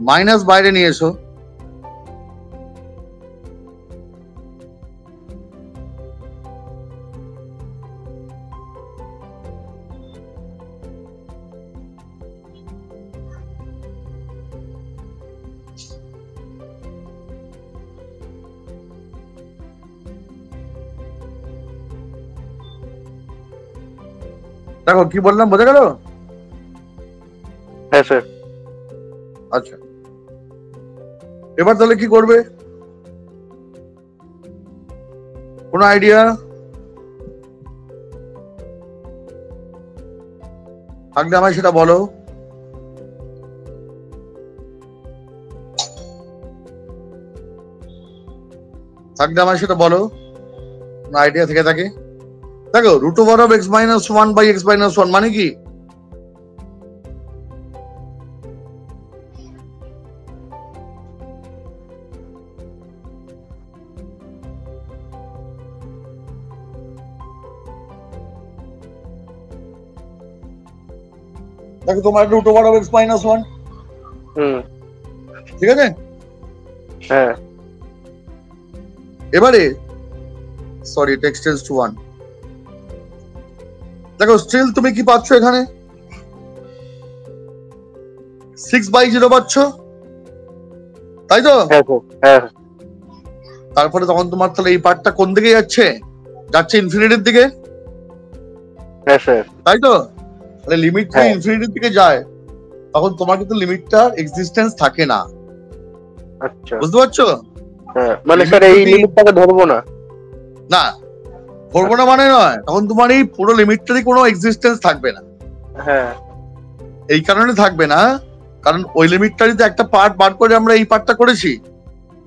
মাইনাস বাইরে নিয়ে এসো। দেখো কি বললাম, বোঝা গেল? হ্যাঁ স্যার। আচ্ছা, এবার তাহলে কি করবে, কোনো আইডিয়া থাকলে আমায় সেটা বলো। থাকলে আমায় সেটা বলো, কোনো আইডিয়া থেকে থাকে। দেখো root over of x minus one by x minus one মানে কি? দেখো তোমার root over of x minus one, হুম। ঠিক আছে। হ্যাঁ। এবারে সরি it extends to 1। দেখো স্টিল তুমি কি পাচ্ছ এখানে 6/0 পাচ্ছ, তাই তো? হ্যাঁ স্যার। হ্যাঁ। তারপরে তখন তোমার তাহলে এই পার্টটা কোন দিকে যাচ্ছে? যাচ্ছে ইনফিনিটির দিকে, হ্যাঁ স্যার। তাই তো? তাহলে লিমিট যদি হ্যাঁ। ইনফিনিটির দিকে যায় তখন তোমার কিন্তু লিমিটটার এক্সিস্টেন্স থাকে না। আচ্ছা। বুঝতে পারছো? হ্যাঁ, মানে স্যার এই লিমিটটাকে ধরবো না? না, ধরবো না মানে নয়, তখন তোমার এই পুরো লিমিটটারই কোনো এক্সিস্টেন্স থাকবে না। হ্যাঁ। এই কারণে থাকবে না কারণ ওই লিমিটটারই তো একটা পার্ট বার করে আমরা এই পার্টটা করেছি,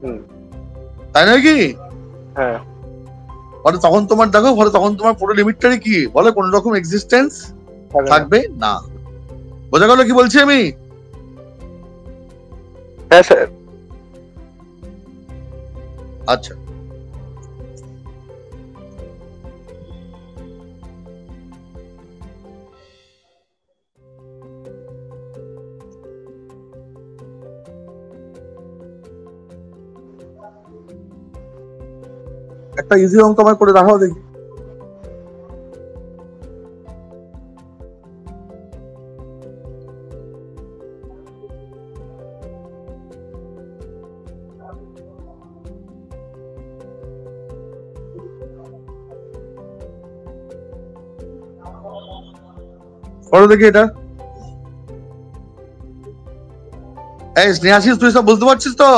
হুম। তাই নয় কি? হ্যাঁ। মানে তখন তোমার দেখো, ফলে তখন তোমার পুরো লিমিটটারই কি বলে কোন রকম এক্সিস্টেন্স থাকবে না। বোঝা গেল কি বলছি আমি? হ্যাঁ স্যার। আচ্ছা, একটা ইজি অঙ্ক আমার করে দেখাও দেখি। করো দেখি এটা। এই স্নেহাশিস, তুই সব বুঝতে পারছিস তো?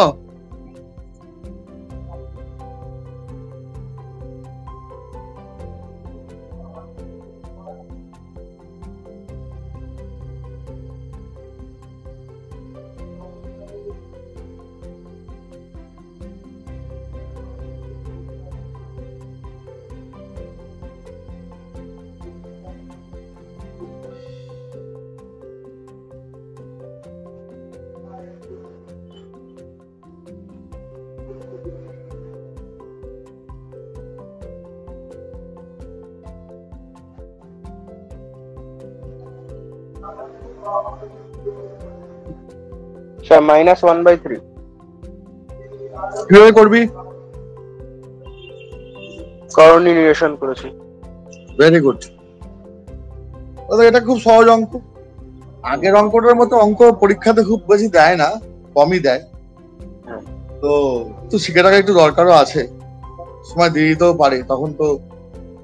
স্যার -1/3। কিভাবে করবি? করণী নিরসন করেছি। Very good. এটা খুব সহজ অঙ্ক। আগের অঙ্কটার মতো অঙ্ক পরীক্ষাতে খুব বেশি দেয় না, কমই দেয়। হ্যাঁ। তো তো শিখে রাখা একটু দরকারও আছে, সময় দিয়ে দিতেও পারে, তখন তো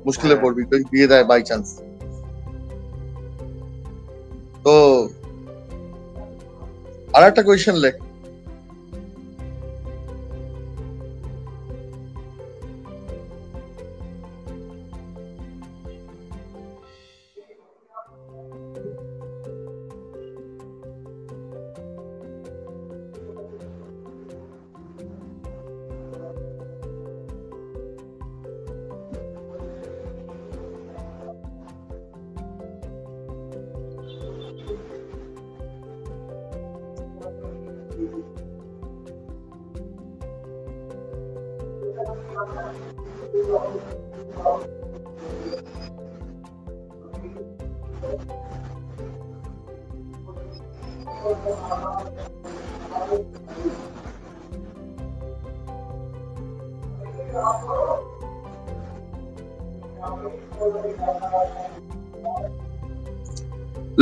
মুশকিলে হ্যাঁ। পড়বি যদি দিয়ে দেয় বাই চান্স। তো আর একটা কোয়েশ্চেন লেখ।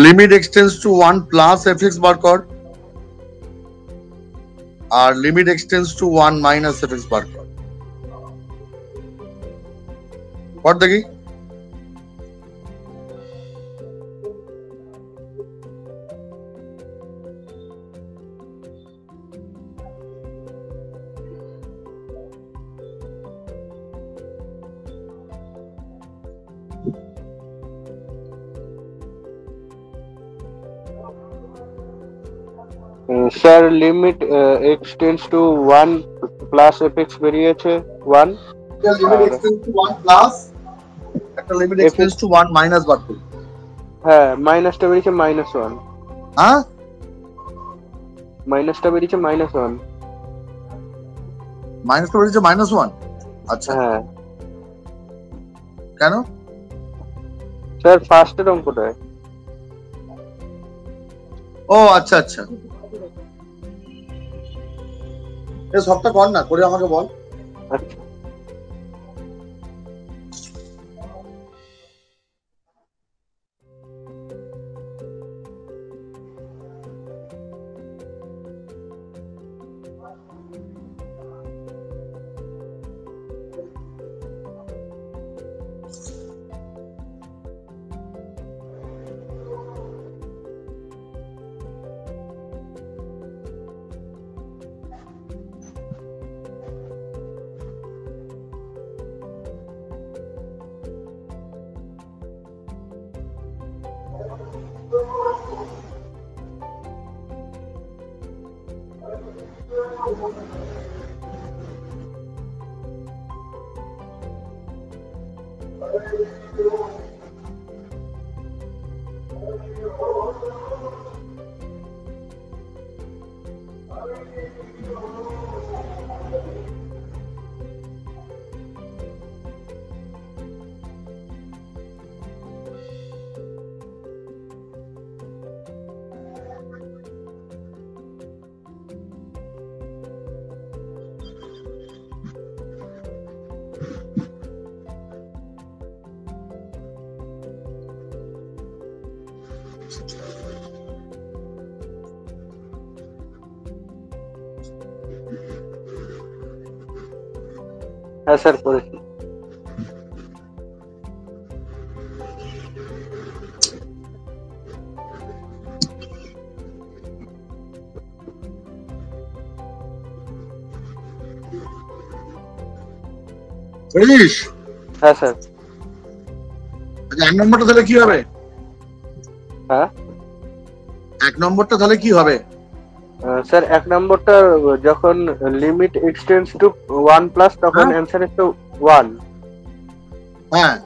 Limit extends to 1 plus fx বার কর, আর limit extends to 1 minus fx বার কর। কর দেখি। Sir limit extends to 1 plus fx বেরিয়েছে 1। লিমিট এক্সটেন্ডস টু 1 প্লাস একটা লিমিট এক্সটেন্ডস টু 1 মাইনাস বার কর। হ্যাঁ, মাইনাসটা বেরিয়েছে -1। হ্যাঁ, মাইনাসটা বেরিয়েছে -1। মাইনাসটা বেরিয়েছে -1। আচ্ছা, হ্যাঁ কেন? স্যার ফার্স্টের অঙ্কটায়। ও আচ্ছা আচ্ছা, এই সবটা কর না, করে আমাকে বল। আচ্ছা হ্যাঁ স্যার করেছি। বুঝিস? হ্যাঁ স্যার। আচ্ছা, 1 নম্বরটা তাহলে কি হবে? হ্যাঁ 1 নম্বরটা তাহলে কি হবে? স্যার 1 নম্বরটা যখন লিমিট এক্সটেন্স টু 1 প্লাস তখন হ্যাঁ। অ্যান্সার এসছে 1, হ্যাঁ,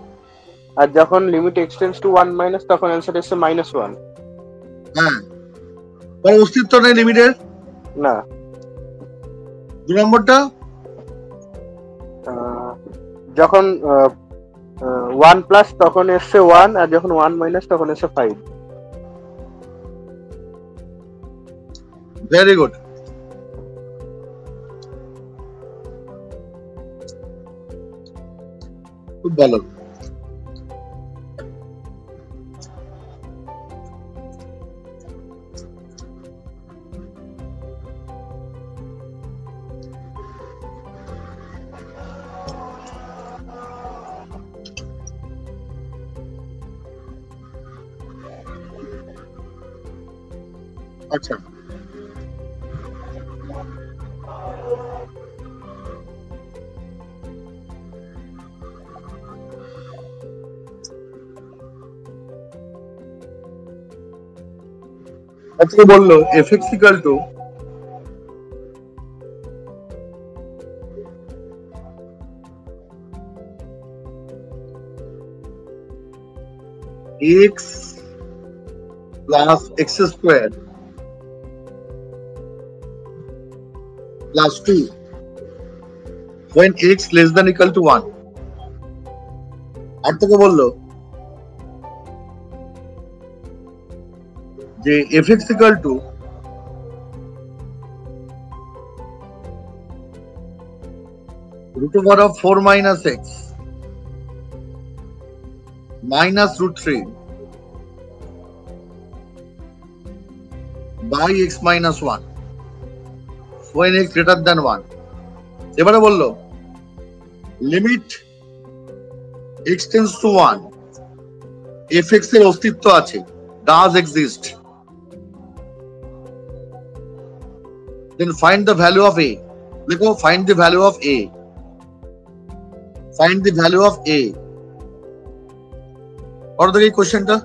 আর যখন লিমিট এক্সটেন্স টু 1 মাইনাস তখন অ্যান্সার এসছে -1। হ্যাঁ, কোনো অস্তিত্ব নেই লিমিটের। না 2 নম্বরটা যখন 1 প্লাস তখন এসছে 1, আর যখন 1 মাইনাস তখন এসছে 5। Very good. খুব ভালো। আচ্ছা, আজকে বললো fx equal to x plus x square plus 2 when x less than equal to 1। আর তোকে বললো যে fx equal to root over of 4 minus x minus root 3 by x minus 1 when x greater than 1। এবারে বললো limit x tends to 1 fx এর অস্তিত্ব আছে, does exist, then find the value of a। দেখো find the value of a, find the value of a। और देखिए क्वेश्चनটা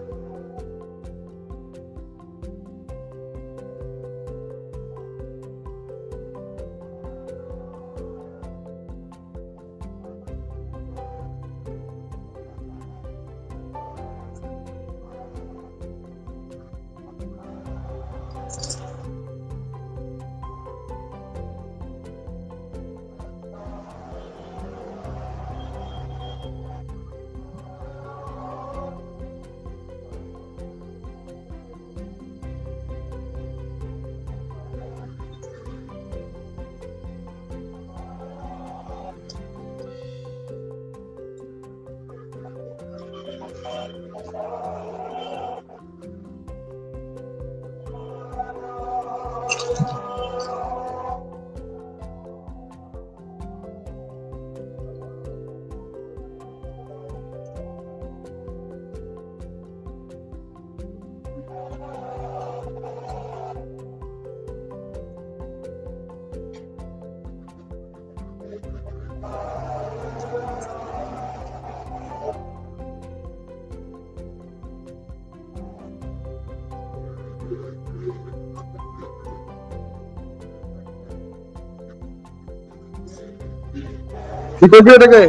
কি করবি এটাকে?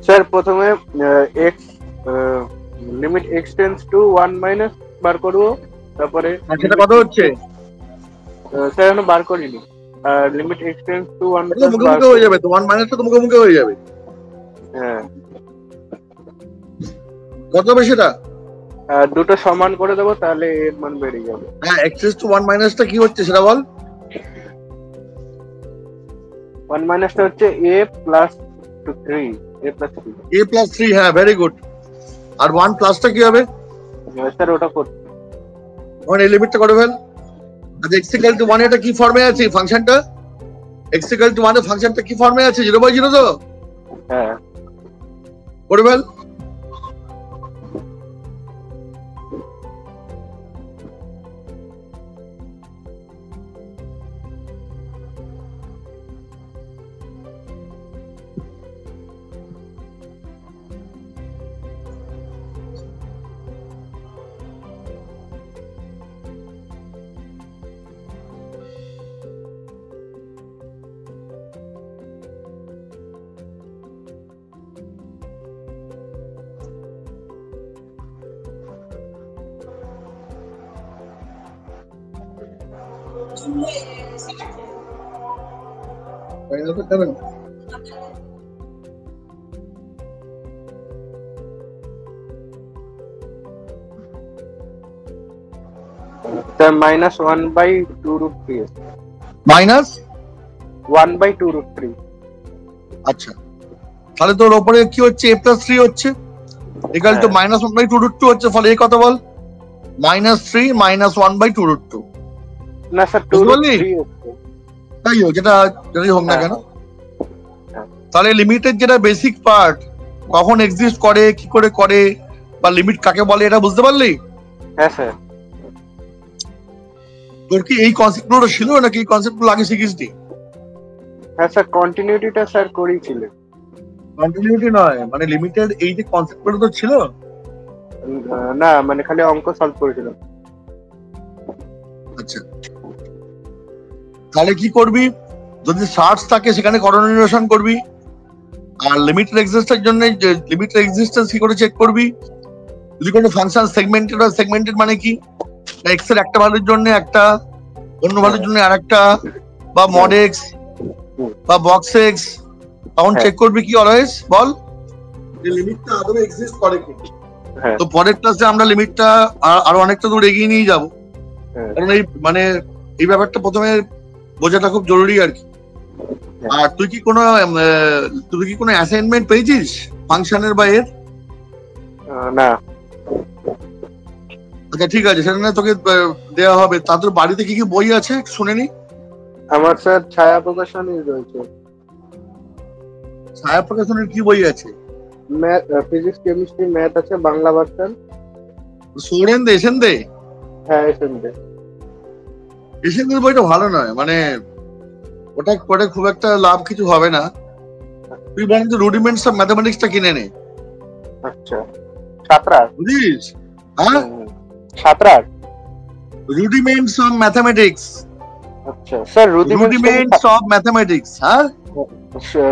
স্যার প্রথমে x limit x tends to 1 minus বার করবো, তারপরে আর সেটা কত হচ্ছে? স্যার এখনো বার করিনি। লিমিট x টেন্স টু 1 এটা তো মুখে মুখে হয়ে যাবে তো, 1 মাইনাসটা তো মুখে মুখে হয়ে যাবে। হ্যাঁ কত হবে সেটা? দুটো সমান করে দেবো তাহলে এর মান বেড়ে যাবে। হ্যাঁ, x raised to 1 মাইনাসটা কি হচ্ছে সেটা বল। 1 মাইনাসটা হচ্ছে a plus 3, a plus 3। a plus 3, হ্যাঁ ভেরি গুড। আর 1 প্লাসটা কি হবে? স্যার ওটা করতে ওখানে এই লিমিটটা করে ফেল। আচ্ছা, x equal to 1 এটা কি ফর্মে আছে ফাংশনটা? x equal to 1 এর ফাংশনটা কি ফর্মে আছে? 0/0 তো? হ্যাঁ করে ফেল। ফাইনাল করতে হবে না? স্যার -1/2√3 মাইনাস 1/2√3 আচ্ছা, তাহলে তোর ওপরে কি হচ্ছে, a প্লাস 3 হচ্ছে ইকুয়াল টু হ্যাঁ। -1/2√2 হচ্ছে, ফলে এই কথা বল -3 -1/2√2। না স্যার বুঝতে পারলি? 2√3 হচ্ছে। তাই হোক, যেটা যদি হোক না হ্যাঁ। কেন, হ্যাঁ। তাহলে লিমিটের যেটা বেসিক পার্ট কখন এক্সিস্ট করে, কি করে করে, বা লিমিট কাকে বলে, এটা বুঝতে পারলি? হ্যাঁ স্যার। তোর কি এই কনসেপ্টগুলো ছিল নাকি এই কনসেপ্টগুলো আগে শিখিসনি? হ্যাঁ স্যার, কন্টিনিউটিটা স্যার করেছিলেন। কন্টিনিউটি নয়, মানে লিমিটেড এই যে কনসেপ্টগুলো তো ছিল। না মানে খালি অঙ্ক সলভ করেছিলাম। আচ্ছা, তাহলে কি করবি, যদি সার্চ থাকে সেখানে কোঅর্ডিনেশন করবি, আর লিমিটেড এক্সিস্টেন্সের জন্য লিমিটেড এক্সিস্টেন্স কি করে চেক করবি, যদি কোনো ফাংশন সেগমেন্টেড হয়, সেগমেন্টেড মানে কি, এক্স এর একটা ভ্যালুর জন্য একটা, অন্য ভ্যালুর জন্য আরেকটা, বা মড এক্স বা বক্স এক্স, তখন চেক করবি কি অলওয়েজ বল যে লিমিটটা আদৌ এক্সিস্ট করে কি। হ্যাঁ। তো পরের ক্লাসে আমরা লিমিটটা আরো অনেকটা দূর এগিয়ে নিয়ে যাবো, হ্যাঁ। কারণ এই মানে এই ব্যাপারটা প্রথমে বোঝাটা খুব জরুরি আর কি। আর তুই কি কোনো অ্যাসাইনমেন্ট পেয়েছিস ফাংশনের বা এর? না আচ্ছা ঠিক আছে, সেটা না তোকে দেওয়া হবে। তা তোর বাড়িতে কি কি বই আছে একটু শুনে নি। আমার স্যার ছায়া প্রকাশনী রয়েছে। ছায়া প্রকাশনের কি বই আছে? ম্যাথ, ফিজিক্স, কেমিস্ট্রি, ম্যাথ আছে, বাংলা ভার্সন। সোরেন দে, এসেন দে। হ্যাঁ এসএমডি। এসেন দে বইটা ভালো নয়, মানে ওটা পড়ে খুব একটা লাভ কিছু হবে না। তুই বরং রুডিমেন্টস অফ ম্যাথমেটিক্সটা কিনে নে, আচ্ছা ছাত্রা। বুঝিস? হ্যাঁ, ছাত্রা। রুডিমেন্টস অফ ম্যাথমেটিক্স, আচ্ছা স্যার, রুডিমেন্টস অফ ম্যাথমেটিক্স। হ্যাঁ,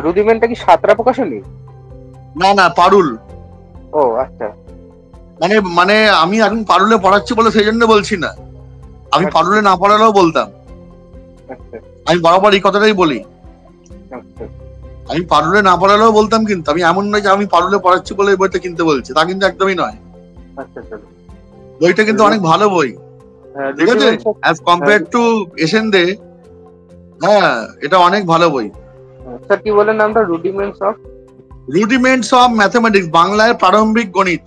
রুদিমেন্টটা কি ছাত্রা প্রকাশনী? না না, পারুল। ও আচ্ছা। মানে মানে আমি এখন পারুলে পড়াচ্ছি বলে সেই জন্য বলছি না, আমি আচ্ছা। পারুলে না পড়ালেও বলতাম। আচ্ছা আমি বরাবর এই কথাটাই বলি, আচ্ছা। আমি পারুলে না পড়ালেও বলতাম, কিন্তু আমি এমন নয় যে আমি পারুলে পড়াচ্ছি বলে এই বইটা কিনতে বলছি, তা কিন্তু একদমই নয়। আচ্ছা স্যার। বইটা কিন্তু অনেক ভালো বই, হ্যাঁ, ঠিক আছে, অ্যাজ কম্পেয়ার টু এসেন দে। হ্যাঁ, এটা অনেক ভালো বই। স্যার কি বলেন নামটা? রুডিমেন্টস অফ রুডিমেন্টস অফ ম্যাথমেটিক্স, বাংলায় প্রারম্ভিক গণিত।